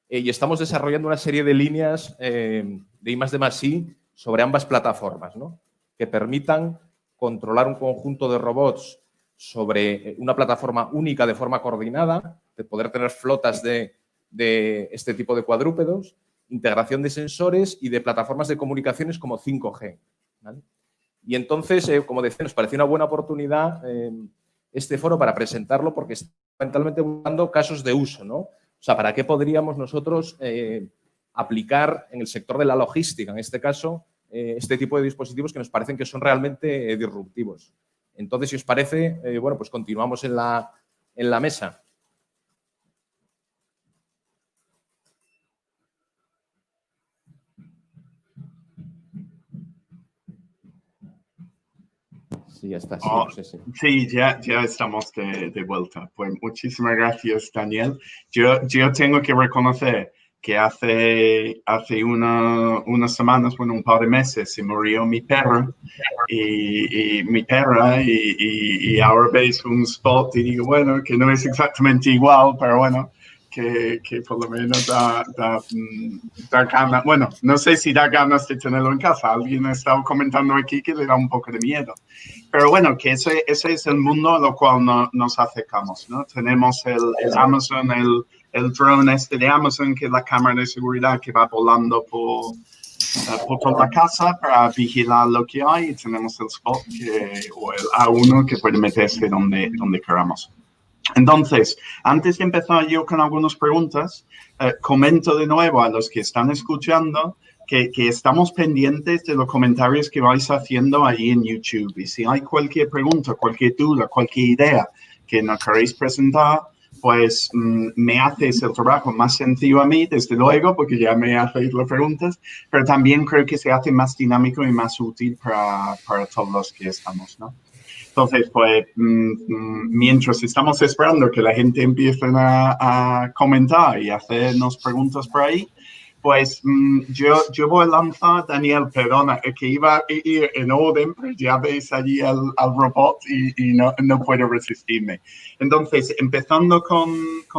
Y estamos desarrollando una serie de líneas de I+D+I sobre ambas plataformas, ¿no? Que permitan controlar un conjunto de robots sobre una plataforma única de forma coordinada, de poder tener flotas de este tipo de cuadrúpedos, integración de sensores y de plataformas de comunicaciones como 5G, ¿vale? Y entonces, como decía, nos pareció una buena oportunidad este foro para presentarlo porque está fundamentalmente buscando casos de uso, ¿no? O sea, ¿para qué podríamos nosotros aplicar en el sector de la logística, en este caso, este tipo de dispositivos que nos parecen que son realmente disruptivos? Entonces, si os parece, bueno, pues continuamos en la mesa. Sí, ya está. Sí, Oh, no sé, sí. Sí, ya estamos de vuelta. Pues muchísimas gracias, Daniel. Yo tengo que reconocer que hace unas semanas, bueno, un par de meses, se murió mi perro y mi perra y ahora veis un Spot y digo, bueno, que no es exactamente igual, pero bueno, que por lo menos da ganas. Bueno, no sé si da ganas de tenerlo en casa. Alguien ha estado comentando aquí que le da un poco de miedo. Pero bueno, que ese es el mundo a lo cual nos acercamos, ¿no? Tenemos el Amazon, el drone de Amazon, que es la cámara de seguridad que va volando por toda la casa para vigilar lo que hay, y tenemos el Spot o el A1 que puede meterse donde queramos. Entonces, antes de empezar yo con algunas preguntas, comento de nuevo a los que están escuchando que estamos pendientes de los comentarios que vais haciendo allí en YouTube. Y si hay cualquier pregunta, cualquier duda, cualquier idea que nos queréis presentar, pues me haces el trabajo más sencillo a mí, desde luego, porque ya me hacéis las preguntas, pero también creo que se hace más dinámico y más útil para todos los que estamos, ¿no? Entonces, pues, mientras estamos esperando que la gente empiece a comentar y hacernos preguntas por ahí, pues yo voy a lanzar, Daniel, perdona, que iba a ir en orden, pero ya veis allí al robot y no puedo resistirme. Entonces, empezando con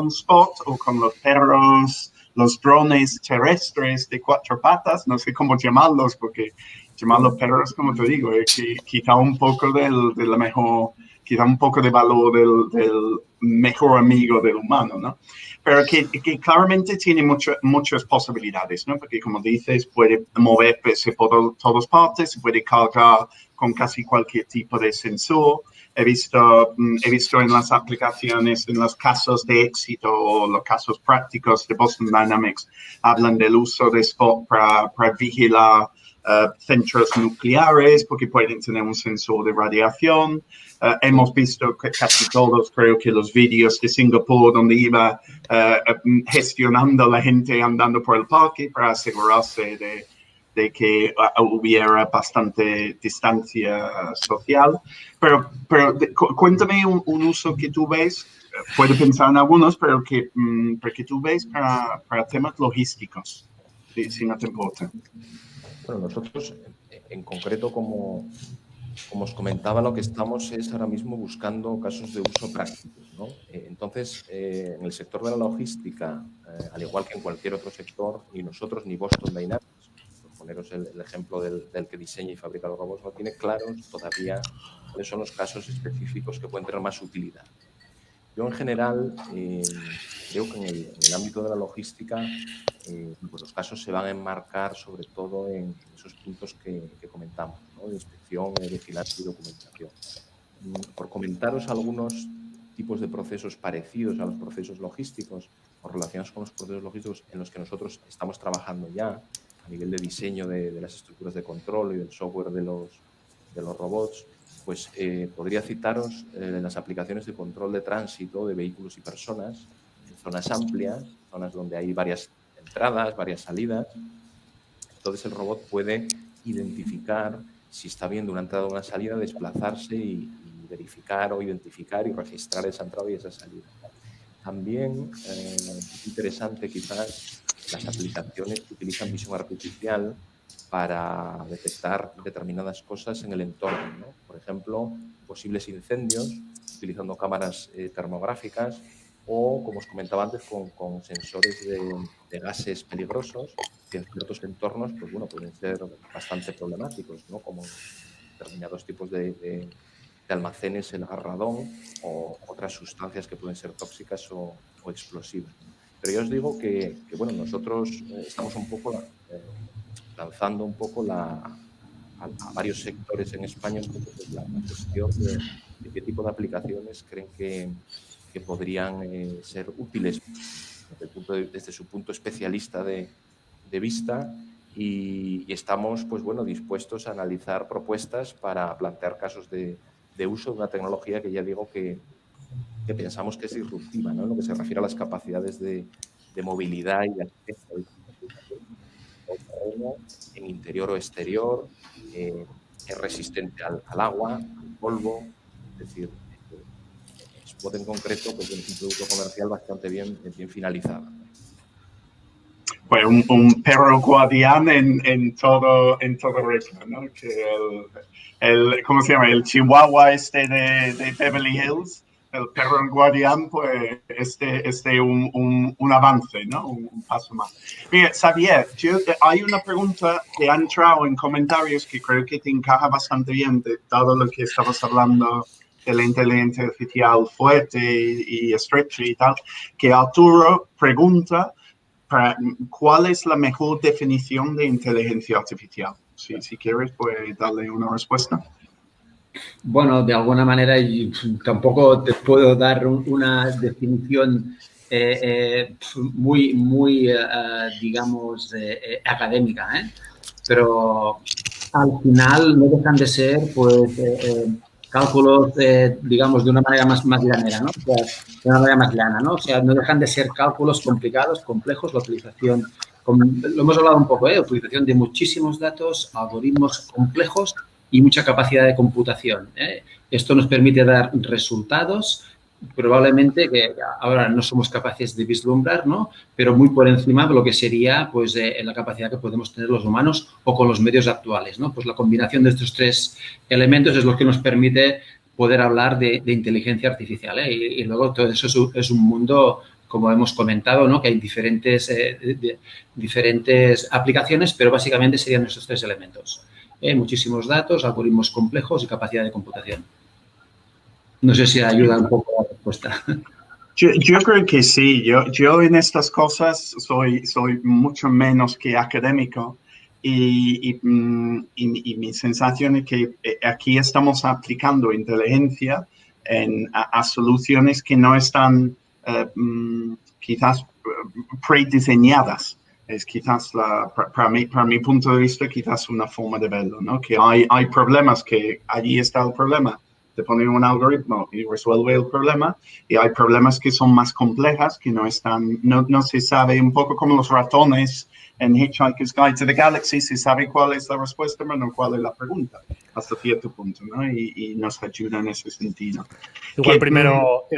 Spot o con los perros, los drones terrestres de 4 patas, no sé cómo llamarlos, porque llamarlos perros, como te digo, que quita un poco quita un poco de valor del mejor amigo del humano, ¿no? Pero que claramente tiene muchas posibilidades, ¿no? Porque, como dices, puede moverse por todas partes, se puede cargar con casi cualquier tipo de sensor. He visto en las aplicaciones, en los casos de éxito o los casos prácticos de Boston Dynamics, hablan del uso de Spot para vigilar centros nucleares, porque pueden tener un sensor de radiación. Hemos visto que casi todos, creo que los vídeos de Singapur, donde iba gestionando la gente andando por el parque para asegurarse de que hubiera bastante distancia social. Pero cuéntame un uso que tú ves, puedo pensar en algunos, pero que tú ves para temas logísticos, si no te importa. Bueno, nosotros en concreto, como os comentaba, lo que estamos es ahora mismo buscando casos de uso prácticos, ¿no? Entonces, en el sector de la logística, al igual que en cualquier otro sector, ni nosotros ni Boston Dynamics, por poneros el ejemplo del que diseña y fabrica los robots, no tiene claros todavía cuáles son los casos específicos que pueden tener más utilidad. Yo, en general, creo que en el ámbito de la logística, pues los casos se van a enmarcar sobre todo en esos puntos que comentamos, ¿no? De inspección, de vigilancia y documentación. Por comentaros algunos tipos de procesos parecidos a los procesos logísticos o relacionados con los procesos logísticos en los que nosotros estamos trabajando ya a nivel de diseño de las estructuras de control y del software de los robots, pues podría citaros las aplicaciones de control de tránsito de vehículos y personas en zonas amplias, zonas donde hay varias entradas, varias salidas. Entonces el robot puede identificar si está viendo una entrada o una salida, desplazarse y verificar o identificar y registrar esa entrada y esa salida. También es interesante quizás las aplicaciones que utilizan visión artificial para detectar determinadas cosas en el entorno, ¿no? Por ejemplo, posibles incendios utilizando cámaras termográficas o, como os comentaba antes, con sensores de gases peligrosos que en ciertos entornos pues, bueno, pueden ser bastante problemáticos, ¿no? Como determinados tipos de almacenes, el radón o otras sustancias que pueden ser tóxicas o explosivas. Pero yo os digo que bueno, nosotros estamos un poco lanzando un poco a varios sectores en España un poco pues, la cuestión de qué tipo de aplicaciones creen que podrían ser útiles desde su punto especialista de vista y estamos pues, bueno, dispuestos a analizar propuestas para plantear casos de uso de una tecnología que ya digo que pensamos que es disruptiva, ¿no? En lo que se refiere a las capacidades de movilidad y de acceso en interior o exterior, es resistente al agua, al polvo, es decir, Spot en concreto pues, es un producto comercial bastante bien finalizado. Pues un perro guardián en todo regla, ¿no? Que ¿cómo se llama? El Chihuahua de Beverly Hills, el perro guardián, pues un avance, ¿no? Un paso más. Mira, Xavier, hay una pregunta que ha entrado en comentarios que creo que te encaja bastante bien de todo lo que estabas hablando de la inteligencia artificial fuerte y estrecha y tal, que Arturo pregunta ¿cuál es la mejor definición de inteligencia artificial? Si quieres, pues darle una respuesta. Bueno, de alguna manera tampoco te puedo dar una definición muy digamos, académica, pero al final no dejan de ser, pues, cálculos, digamos, de una manera más llanera, ¿no? O sea, de una manera más llana, ¿no? O sea, no dejan de ser cálculos complicados, complejos, la utilización, lo hemos hablado un poco, utilización de muchísimos datos, algoritmos complejos y mucha capacidad de computación. Esto nos permite dar resultados probablemente que ahora no somos capaces de vislumbrar, ¿no? Pero muy por encima de lo que sería, pues, la capacidad que podemos tener los humanos o con los medios actuales, ¿no? Pues la combinación de estos tres elementos es lo que nos permite poder hablar de inteligencia artificial, y luego todo eso es un mundo, como hemos comentado, ¿no? Que hay diferentes aplicaciones, pero básicamente serían estos tres elementos. Muchísimos datos, algoritmos complejos y capacidad de computación. No sé si ayuda un poco la respuesta. Yo creo que sí. Yo en estas cosas soy mucho menos que académico y mi sensación es que aquí estamos aplicando inteligencia a soluciones que no están quizás prediseñadas. Es quizás, para mi punto de vista, quizás una forma de verlo, ¿no? Que hay problemas que allí está el problema. Te ponen un algoritmo y resuelve el problema, y hay problemas que son más complejas, que no se sabe, un poco como los ratones en Hitchhiker's Guide to the Galaxy, se sabe cuál es la respuesta, pero no cuál es la pregunta, hasta cierto punto, ¿no? Y nos ayuda en ese sentido. Igual primero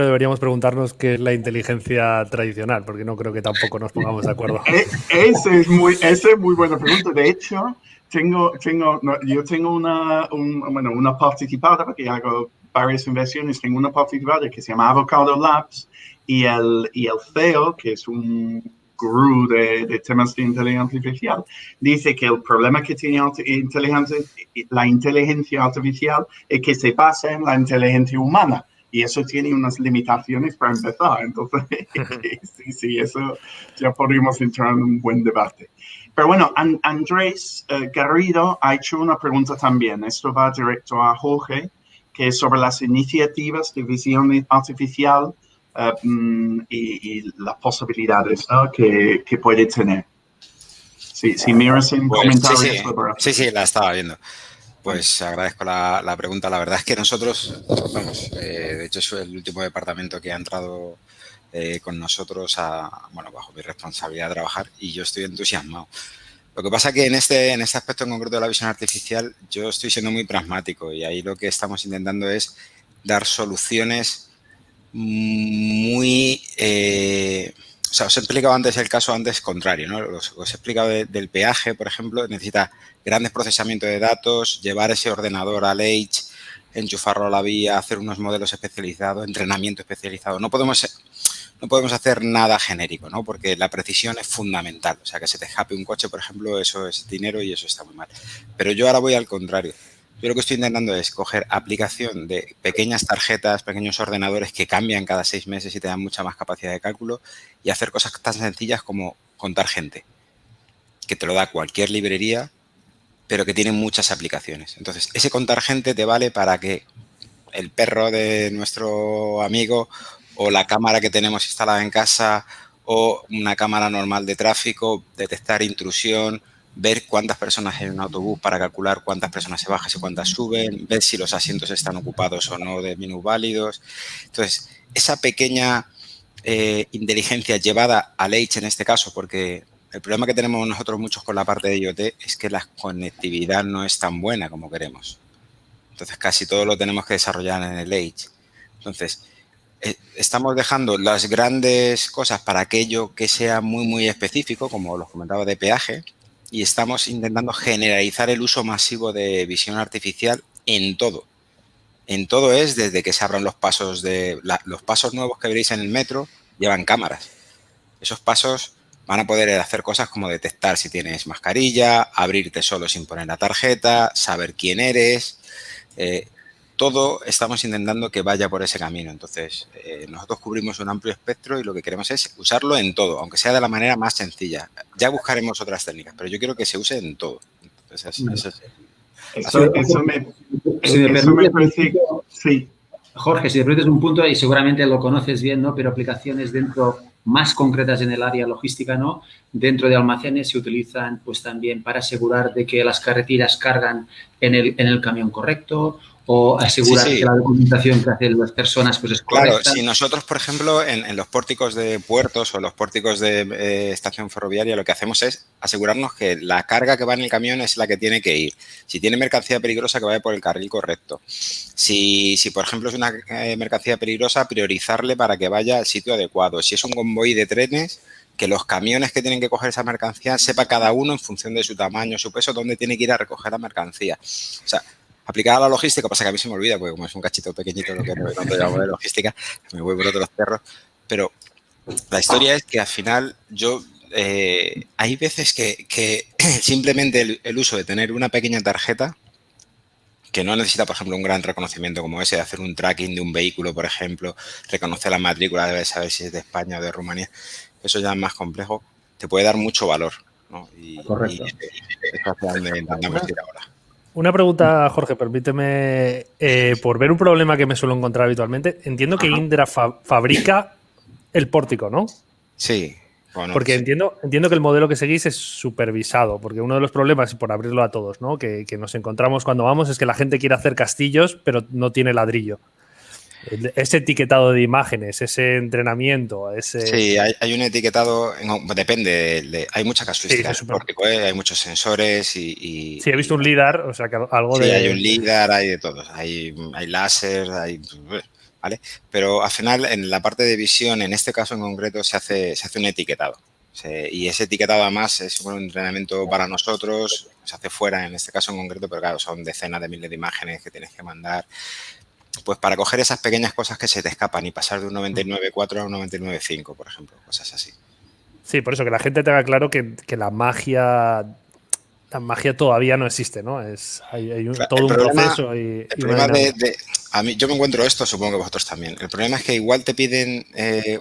deberíamos preguntarnos qué es la inteligencia tradicional, porque no creo que tampoco nos pongamos de acuerdo. Esa es muy buena pregunta. De hecho, yo tengo una participada, porque hago varias inversiones. Tengo una participada que se llama Avocado Labs, y el CEO, que es un gurú de temas de inteligencia artificial, dice que el problema que tiene la inteligencia artificial es que se basa en la inteligencia humana. Y eso tiene unas limitaciones para empezar. Entonces, sí, eso ya podríamos entrar en un buen debate. Pero bueno, Andrés Garrido ha hecho una pregunta también. Esto va directo a Jorge, que es sobre las iniciativas de visión artificial y las posibilidades, ¿no? que puede tener. Si miras en comentarios. Sí, la estaba viendo. Pues agradezco la pregunta. La verdad es que nosotros, de hecho, soy el último departamento que ha entrado con nosotros bajo mi responsabilidad de trabajar, y yo estoy entusiasmado. Lo que pasa que en este aspecto en concreto de la visión artificial, yo estoy siendo muy pragmático, y ahí lo que estamos intentando es dar soluciones muy... os he explicado antes el caso contrario, ¿no? Os he explicado del peaje, por ejemplo, necesita grandes procesamientos de datos, llevar ese ordenador al edge, enchufarlo a la vía, hacer unos modelos especializados, entrenamiento especializado. No podemos hacer nada genérico, ¿no? Porque la precisión es fundamental. O sea, que se te escape un coche, por ejemplo, eso es dinero y eso está muy mal. Pero yo ahora voy al contrario. Yo lo que estoy intentando es coger aplicación de pequeñas tarjetas, pequeños ordenadores que cambian cada 6 meses y te dan mucha más capacidad de cálculo, y hacer cosas tan sencillas como contar gente, que te lo da cualquier librería, pero que tiene muchas aplicaciones. Entonces, ese contar gente te vale para que el perro de nuestro amigo, o la cámara que tenemos instalada en casa, o una cámara normal de tráfico, detectar intrusión, ver cuántas personas hay en un autobús para calcular cuántas personas se bajan y cuántas suben, ver si los asientos están ocupados o no de minusválidos. Entonces, esa pequeña inteligencia llevada al edge en este caso, porque el problema que tenemos nosotros muchos con la parte de IoT es que la conectividad no es tan buena como queremos. Entonces, casi todo lo tenemos que desarrollar en el edge. Entonces, estamos dejando las grandes cosas para aquello que sea muy, muy específico, como los comentaba de peaje, y estamos intentando generalizar el uso masivo de visión artificial en todo. en todo es desde que se abran los pasos los pasos nuevos que veréis en el metro llevan cámaras. Esos pasos van a poder hacer cosas como detectar si tienes mascarilla, abrirte solo sin poner la tarjeta, saber quién eres. Todo estamos intentando que vaya por ese camino. Entonces, nosotros cubrimos un amplio espectro y lo que queremos es usarlo en todo, aunque sea de la manera más sencilla. Ya buscaremos otras técnicas, pero yo quiero que se use en todo. Entonces, Eso me parece... Sí. Jorge, si me permites un punto, y seguramente lo conoces bien, ¿no? Pero aplicaciones dentro más concretas en el área logística, ¿no? Dentro de almacenes se utilizan pues también para asegurar de que las carretillas cargan en el camión correcto o asegurar que la documentación que hacen las personas pues es correcta. Claro, si nosotros, por ejemplo, en los pórticos de puertos o los pórticos de estación ferroviaria, lo que hacemos es asegurarnos que la carga que va en el camión es la que tiene que ir. Si tiene mercancía peligrosa, que vaya por el carril correcto. Si por ejemplo, es una mercancía peligrosa, priorizarle para que vaya al sitio adecuado. Si es un convoy de trenes, que los camiones que tienen que coger esa mercancía, sepa cada uno en función de su tamaño, su peso, dónde tiene que ir a recoger la mercancía. O sea, aplicada a la logística, pasa que a mí se me olvida, porque como es un cachito pequeñito lo que no te llamo de logística, me voy por otros cerros. Pero la historia es que al final hay veces que simplemente el uso de tener una pequeña tarjeta que no necesita, por ejemplo, un gran reconocimiento como ese, de hacer un tracking de un vehículo, por ejemplo, reconocer la matrícula, debe saber si es de España o de Rumanía, eso ya es más complejo, te puede dar mucho valor, ¿no? Correcto. Y eso es hacia donde intentamos ir ahora. Una pregunta, Jorge, permíteme, por ver un problema que me suelo encontrar habitualmente. Entiendo que Indra fabrica el pórtico, ¿no? Sí. Bueno, porque sí. entiendo que el modelo que seguís es supervisado, porque uno de los problemas, y por abrirlo a todos, ¿no? que nos encontramos cuando vamos, es que la gente quiere hacer castillos, pero no tiene ladrillo. Ese etiquetado de imágenes, ese entrenamiento, ese... Sí, hay un etiquetado, depende, hay mucha casuística, sí, hay muchos sensores y... Sí, he visto un LIDAR, o sea, que algo sí, de... hay un LIDAR, hay de todo, hay láser, ¿vale? Pero al final, en la parte de visión, en este caso en concreto, se hace un etiquetado. Y ese etiquetado además es un entrenamiento para nosotros, se hace fuera en este caso en concreto, pero claro, son decenas de miles de imágenes que tienes que mandar. Pues para coger esas pequeñas cosas que se te escapan y pasar de un 99.4 a un 99.5, por ejemplo, cosas así. Sí, por eso que la gente tenga claro que la magia todavía no existe, ¿no? Hay todo un proceso y... El problema a mí, yo me encuentro esto, supongo que vosotros también. El problema es que igual te piden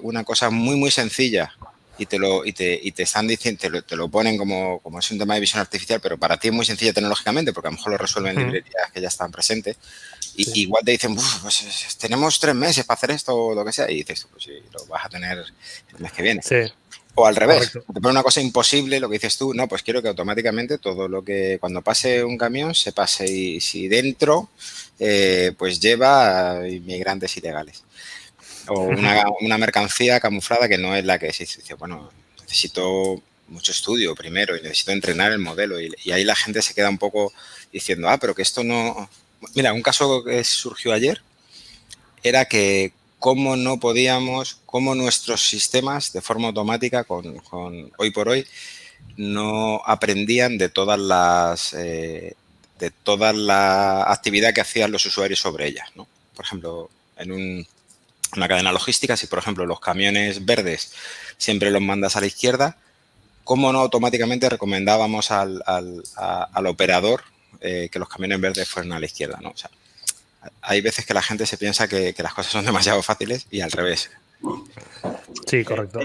una cosa muy, muy sencilla y te están diciendo, te lo ponen como es un tema de visión artificial, pero para ti es muy sencilla tecnológicamente, porque a lo mejor lo resuelven en librerías que ya están presentes. Y sí. Igual te dicen, pues tenemos 3 meses para hacer esto o lo que sea, y dices, pues sí, lo vas a tener el mes que viene. Sí. O al revés, Correcto. te pone una cosa imposible, lo que dices tú, no, pues quiero que automáticamente todo lo que cuando pase un camión se pase y si dentro pues lleva inmigrantes ilegales. O una mercancía camuflada que no es la que se dice, bueno, necesito mucho estudio primero y necesito entrenar el modelo y ahí la gente se queda un poco diciendo, pero que esto no... Mira, un caso que surgió ayer era que cómo nuestros sistemas de forma automática hoy por hoy no aprendían de toda la actividad que hacían los usuarios sobre ellas, ¿no? Por ejemplo, en una cadena logística, si por ejemplo los camiones verdes siempre los mandas a la izquierda, ¿cómo no automáticamente recomendábamos al operador que los camiones verdes fueran a la izquierda, ¿no? O sea, hay veces que la gente se piensa que las cosas son demasiado fáciles y al revés. Sí, correcto.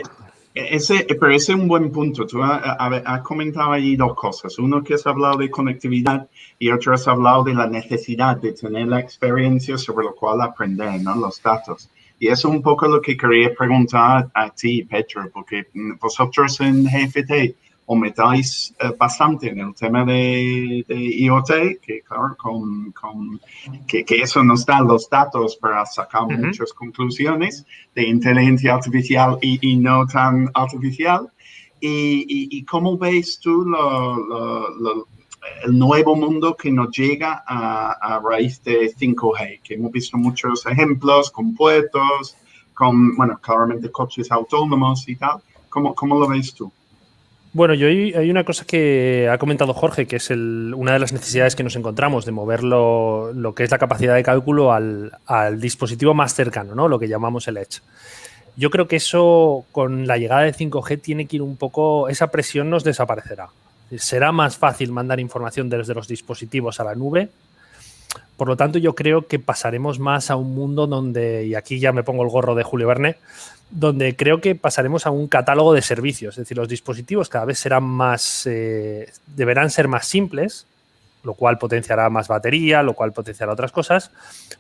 Pero ese es un buen punto. Tú has comentado allí 2 cosas. Uno que has hablado de conectividad y otro has hablado de la necesidad de tener la experiencia sobre lo cual aprender, ¿no? Los datos. Y eso es un poco lo que quería preguntar a ti, Petro, porque vosotros en GFT os metáis bastante en el tema de IoT, que claro, que eso nos da los datos para sacar muchas conclusiones de inteligencia artificial y no tan artificial. ¿Y cómo ves tú el nuevo mundo que nos llega a raíz de 5G? Que hemos visto muchos ejemplos con puertos, con, bueno, claramente coches autónomos y tal. ¿Cómo lo ves tú? Bueno, hay una cosa que ha comentado Jorge, que es una de las necesidades que nos encontramos de mover lo que es la capacidad de cálculo al dispositivo más cercano, ¿no? Lo que llamamos el Edge. Yo creo que eso, con la llegada de 5G, tiene que ir un poco, esa presión nos desaparecerá. Será más fácil mandar información desde los dispositivos a la nube. Por lo tanto, yo creo que pasaremos más a un mundo donde, y aquí ya me pongo el gorro de Julio Verne, donde creo que pasaremos a un catálogo de servicios. Es decir, los dispositivos cada vez deberán ser más simples, lo cual potenciará más batería, lo cual potenciará otras cosas,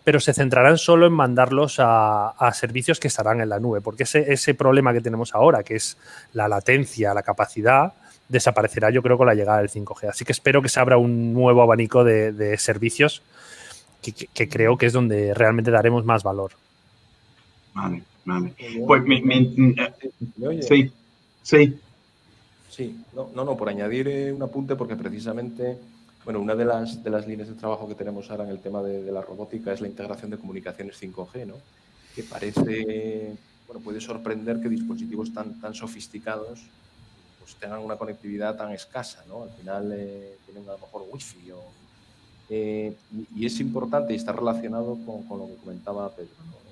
pero se centrarán solo en mandarlos a servicios que estarán en la nube, porque ese problema que tenemos ahora, que es la latencia, la capacidad, desaparecerá, yo creo, con la llegada del 5G. Así que espero que se abra un nuevo abanico de servicios que creo que es donde realmente daremos más valor. Vale. Pues sí. Sí, no, por añadir un apunte, porque precisamente, bueno, una de las líneas de trabajo que tenemos ahora en el tema de la robótica es la integración de comunicaciones 5G, ¿no? Que parece, bueno, puede sorprender que dispositivos tan sofisticados pues tengan una conectividad tan escasa, ¿no? Al final tienen a lo mejor wifi y es importante y está relacionado con lo que comentaba Pedro, ¿no?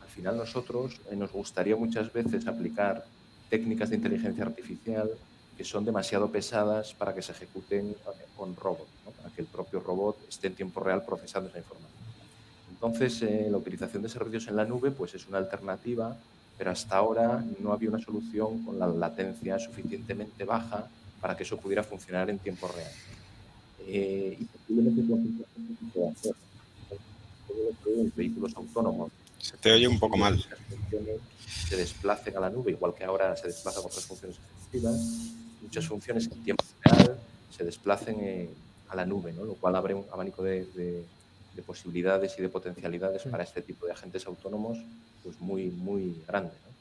Al final nosotros nos gustaría muchas veces aplicar técnicas de inteligencia artificial que son demasiado pesadas para que se ejecuten con robots, ¿no? Para que el propio robot esté en tiempo real procesando esa información. Entonces, la utilización de servicios en la nube pues es una alternativa, pero hasta ahora no había una solución con la latencia suficientemente baja para que eso pudiera funcionar en tiempo real. Y posiblemente se puede hacer. Los vehículos autónomos. Se te oye un poco mal. Se desplacen a la nube, igual que ahora se desplazan otras funciones ejecutivas. Muchas funciones en tiempo real se desplacen a la nube, ¿no? Lo cual abre un abanico de posibilidades y de potencialidades para este tipo de agentes autónomos pues muy, muy grande, ¿no?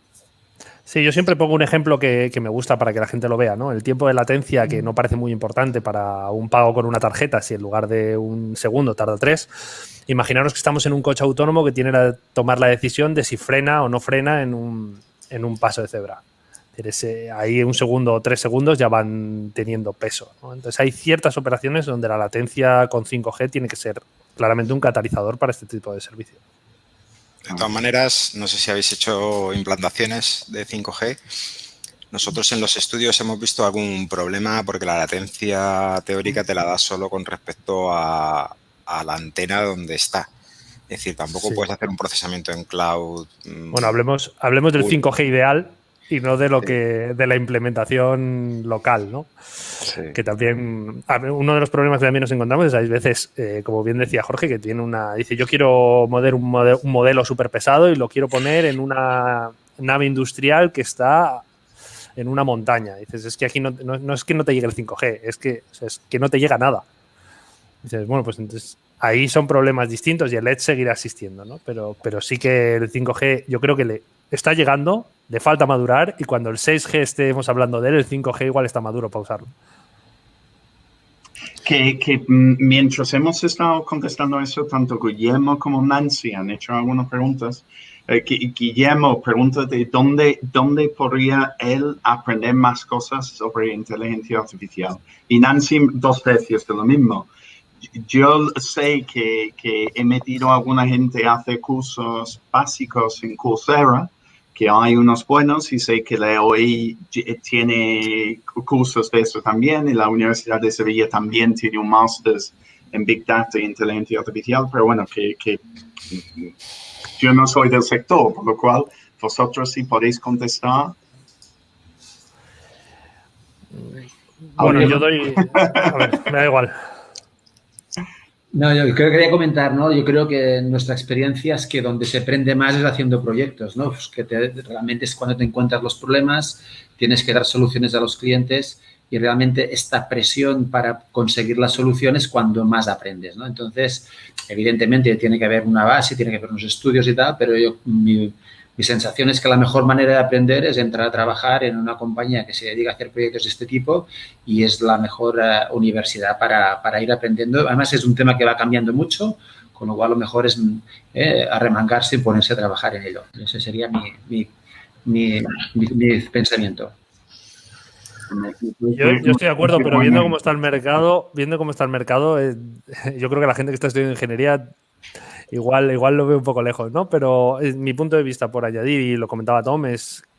Sí, yo siempre pongo un ejemplo que me gusta para que la gente lo vea, ¿no? El tiempo de latencia, que no parece muy importante para un pago con una tarjeta, si en lugar de un segundo tarda 3. Imaginaros que estamos en un coche autónomo que tiene que tomar la decisión de si frena o no frena en un paso de cebra. Ahí 1 segundo o 3 segundos ya van teniendo peso, ¿no? Entonces hay ciertas operaciones donde la latencia con 5G tiene que ser claramente un catalizador para este tipo de servicio. De todas maneras, no sé si habéis hecho implantaciones de 5G. Nosotros en los estudios hemos visto algún problema porque la latencia teórica te la da solo con respecto a la antena donde está. Es decir, tampoco puedes hacer un procesamiento en cloud. Bueno, hablemos del 5G ideal y no de de la implementación local, ¿no? Sí. Que también, uno de los problemas que también nos encontramos es, hay veces, como bien decía Jorge, que dice, yo quiero mover un modelo súper pesado y lo quiero poner en una nave industrial que está en una montaña. Dices, es que aquí no es que no te llegue el 5G, es que no te llega nada. Dices, bueno, pues entonces ahí son problemas distintos y el Edge seguirá existiendo, ¿no? Pero sí que el 5G yo creo que le está llegando, le falta madurar, y cuando el 6G estemos hablando de él, el 5G igual está maduro para usarlo. Que mientras hemos estado contestando eso, tanto Guillermo como Nancy han hecho algunas preguntas. Guillermo pregunta de dónde podría él aprender más cosas sobre inteligencia artificial. Y Nancy 2 veces de lo mismo. Yo sé que he metido a alguna gente a hacer cursos básicos en Coursera, que hay unos buenos, y sé que la EOI tiene cursos de eso también, y la Universidad de Sevilla también tiene un máster en Big Data e Inteligencia Artificial, pero bueno, que yo no soy del sector, por lo cual vosotros sí podéis contestar. Bueno, yo doy... A ver, me da igual. No, yo creo que quería comentar, ¿no? Yo creo que nuestra experiencia es que donde se aprende más es haciendo proyectos, ¿no? Pues que realmente es cuando te encuentras los problemas, tienes que dar soluciones a los clientes y realmente esta presión para conseguir las soluciones cuando más aprendes, ¿no? Entonces, evidentemente tiene que haber una base, tiene que haber unos estudios y tal, pero mi sensación es que la mejor manera de aprender es entrar a trabajar en una compañía que se dedica a hacer proyectos de este tipo y es la mejor universidad para ir aprendiendo. Además, es un tema que va cambiando mucho, con lo cual lo mejor es arremangarse y ponerse a trabajar en ello. Ese sería mi pensamiento. Yo estoy de acuerdo, pero viendo cómo está el mercado, yo creo que la gente que está estudiando ingeniería igual lo veo un poco lejos, ¿no? Pero mi punto de vista, por añadir, y lo comentaba Tom,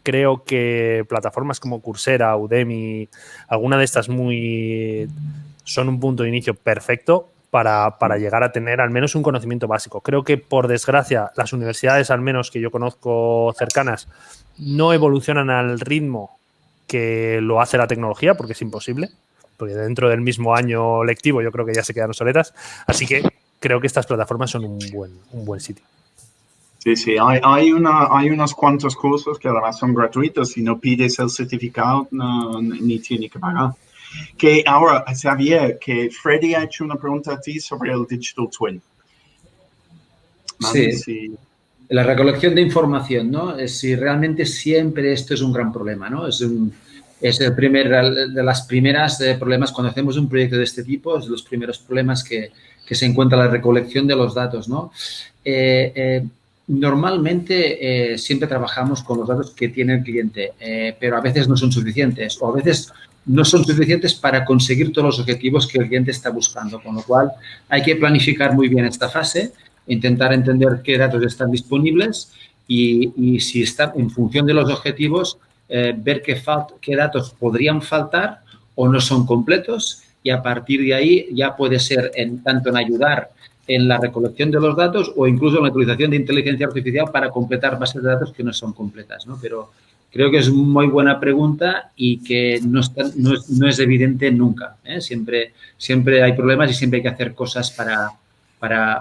creo que plataformas como Coursera, Udemy, alguna de estas son un punto de inicio perfecto para llegar a tener al menos un conocimiento básico. Creo que, por desgracia, las universidades, al menos que yo conozco cercanas, no evolucionan al ritmo que lo hace la tecnología, porque es imposible, porque dentro del mismo año lectivo yo creo que ya se quedan obsoletas. Así que creo que estas plataformas son un buen sitio. Sí, hay unos cuantos cursos que además son gratuitos. Si no pides el certificado, ni tienes que pagar. Que ahora, Xavier, que Freddy ha hecho una pregunta a ti sobre el Digital Twin. ¿Vale? Sí. La recolección de información, ¿no? Si realmente siempre esto es un gran problema, ¿no? Es de las primeras problemas cuando hacemos un proyecto de este tipo, es de los primeros problemas que se encuentra la recolección de los datos, ¿no? Normalmente siempre trabajamos con los datos que tiene el cliente, pero a veces no son suficientes o a veces no son suficientes para conseguir todos los objetivos que el cliente está buscando, con lo cual hay que planificar muy bien esta fase, intentar entender qué datos están disponibles y si están en función de los objetivos, ver qué datos podrían faltar o no son completos y a partir de ahí ya puede ser tanto en ayudar en la recolección de los datos o incluso en la utilización de inteligencia artificial para completar bases de datos que no son completas, ¿no? Pero creo que es muy buena pregunta y que no es evidente nunca, ¿eh? Siempre hay problemas y siempre hay que hacer cosas para...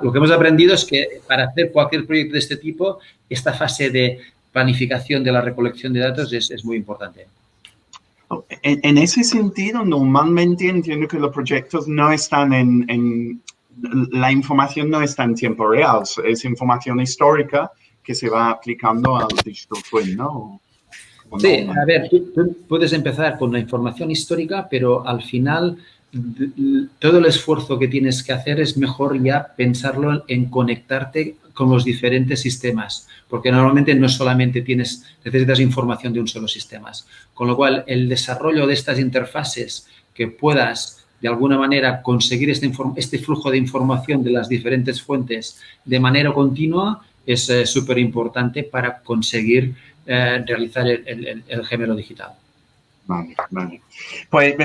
Lo que hemos aprendido es que para hacer cualquier proyecto de este tipo, esta fase de planificación de la recolección de datos es muy importante. En ese sentido, normalmente entiendo que los proyectos no están la información no está en tiempo real, es información histórica que se va aplicando al Digital Twin, ¿no? Sí, a ver, tú puedes empezar con la información histórica, pero al final todo el esfuerzo que tienes que hacer es mejor ya pensarlo en conectarte con los diferentes sistemas, porque normalmente no solamente necesitas información de un solo sistema. Con lo cual, el desarrollo de estas interfaces que puedas de alguna manera conseguir este flujo de información de las diferentes fuentes de manera continua es súper importante para conseguir realizar el gemelo digital. Vale. Pues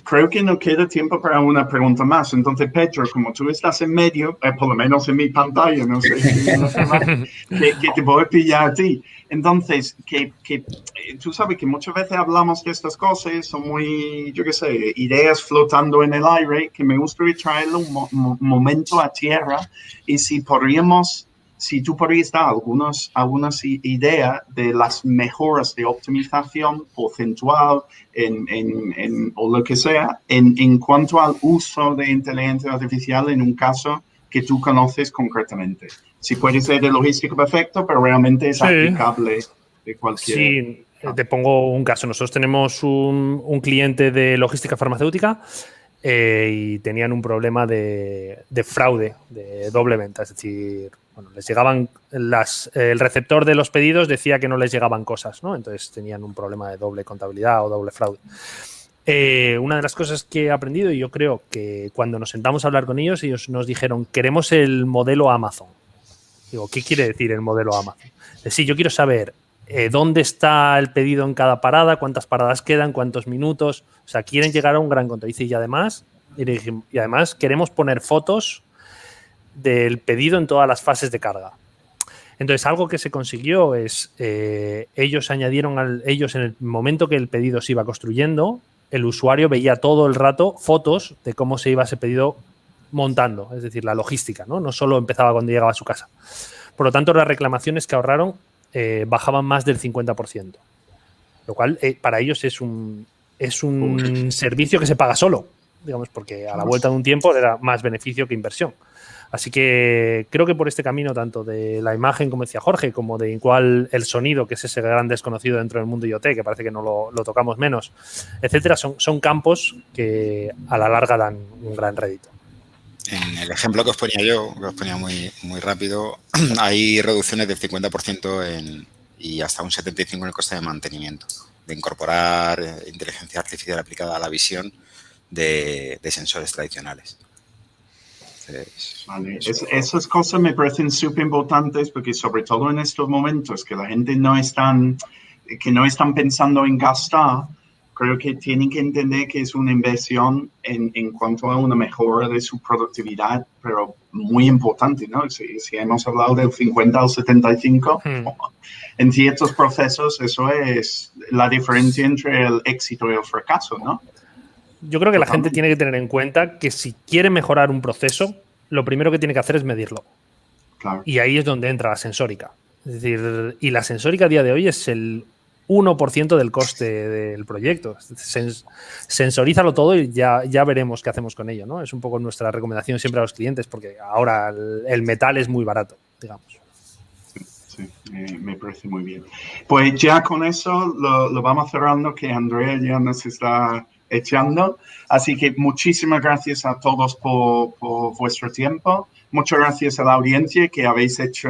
creo que no queda tiempo para una pregunta más. Entonces, Pedro, como tú estás en medio, por lo menos en mi pantalla, no sé que te voy a pillar a ti. Entonces, que tú sabes que muchas veces hablamos de estas cosas, son muy, yo qué sé, ideas flotando en el aire, que me gustaría traerlo un momento a tierra y si tú podrías dar algunas ideas de las mejoras de optimización porcentual o lo que sea en cuanto al uso de inteligencia artificial en un caso que tú conoces concretamente. Si puede ser de logística perfecto, pero realmente es aplicable de cualquier... Sí, te pongo un caso. Nosotros tenemos un cliente de logística farmacéutica y tenían un problema de fraude, de doble venta. Es decir, bueno, les llegaban el receptor de los pedidos decía que no les llegaban cosas, ¿no? Entonces tenían un problema de doble contabilidad o doble fraude. Una de las cosas que he aprendido, y yo creo que cuando nos sentamos a hablar con ellos nos dijeron, queremos el modelo Amazon. Digo, ¿qué quiere decir el modelo Amazon? Sí, yo quiero saber dónde está el pedido en cada parada, cuántas paradas quedan, cuántos minutos. O sea, quieren llegar a un gran control. Y además queremos poner fotos del pedido en todas las fases de carga. Entonces, algo que se consiguió es, ellos añadieron, ellos en el momento que el pedido se iba construyendo, el usuario veía todo el rato fotos de cómo se iba ese pedido montando, es decir, la logística, ¿no? No solo empezaba cuando llegaba a su casa. Por lo tanto, las reclamaciones que ahorraron bajaban más del 50%, lo cual para ellos es un servicio que se paga solo, digamos, porque a la vuelta de un tiempo era más beneficio que inversión. Así que creo que por este camino, tanto de la imagen, como decía Jorge, como de igual el sonido, que es ese gran desconocido dentro del mundo IoT, que parece que no lo tocamos menos, etcétera, son campos que a la larga dan un gran rédito. En el ejemplo que os ponía muy, muy rápido, hay reducciones del 50% y hasta un 75% en el coste de mantenimiento. incorporar inteligencia artificial aplicada a la visión de sensores tradicionales. Entonces, vale. Esas cosas me parecen súper importantes porque sobre todo en estos momentos que la gente no están pensando en gastar, creo que tienen que entender que es una inversión en cuanto a una mejora de su productividad, pero muy importante, ¿no? Si hemos hablado del 50 al 75, en ciertos procesos eso es la diferencia entre el éxito y el fracaso, ¿no? Yo creo que la gente tiene que tener en cuenta que si quiere mejorar un proceso, lo primero que tiene que hacer es medirlo. Claro. Y ahí es donde entra la sensórica. Es decir, y la sensórica a día de hoy es el 1% del coste del proyecto. Sensorízalo todo y ya veremos qué hacemos con ello, ¿no? Es un poco nuestra recomendación siempre a los clientes, porque ahora el metal es muy barato, digamos. Sí, me parece muy bien. Pues ya con eso lo vamos cerrando, que Andrea ya nos está echando. Así que muchísimas gracias a todos por vuestro tiempo. Muchas gracias a la audiencia que habéis hecho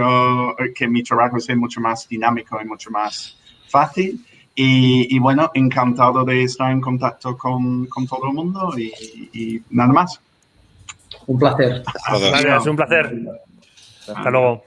que mi trabajo sea mucho más dinámico y mucho más fácil. Y bueno, encantado de estar en contacto con todo el mundo y nada más. Un placer. Gracias, un placer. Hasta luego.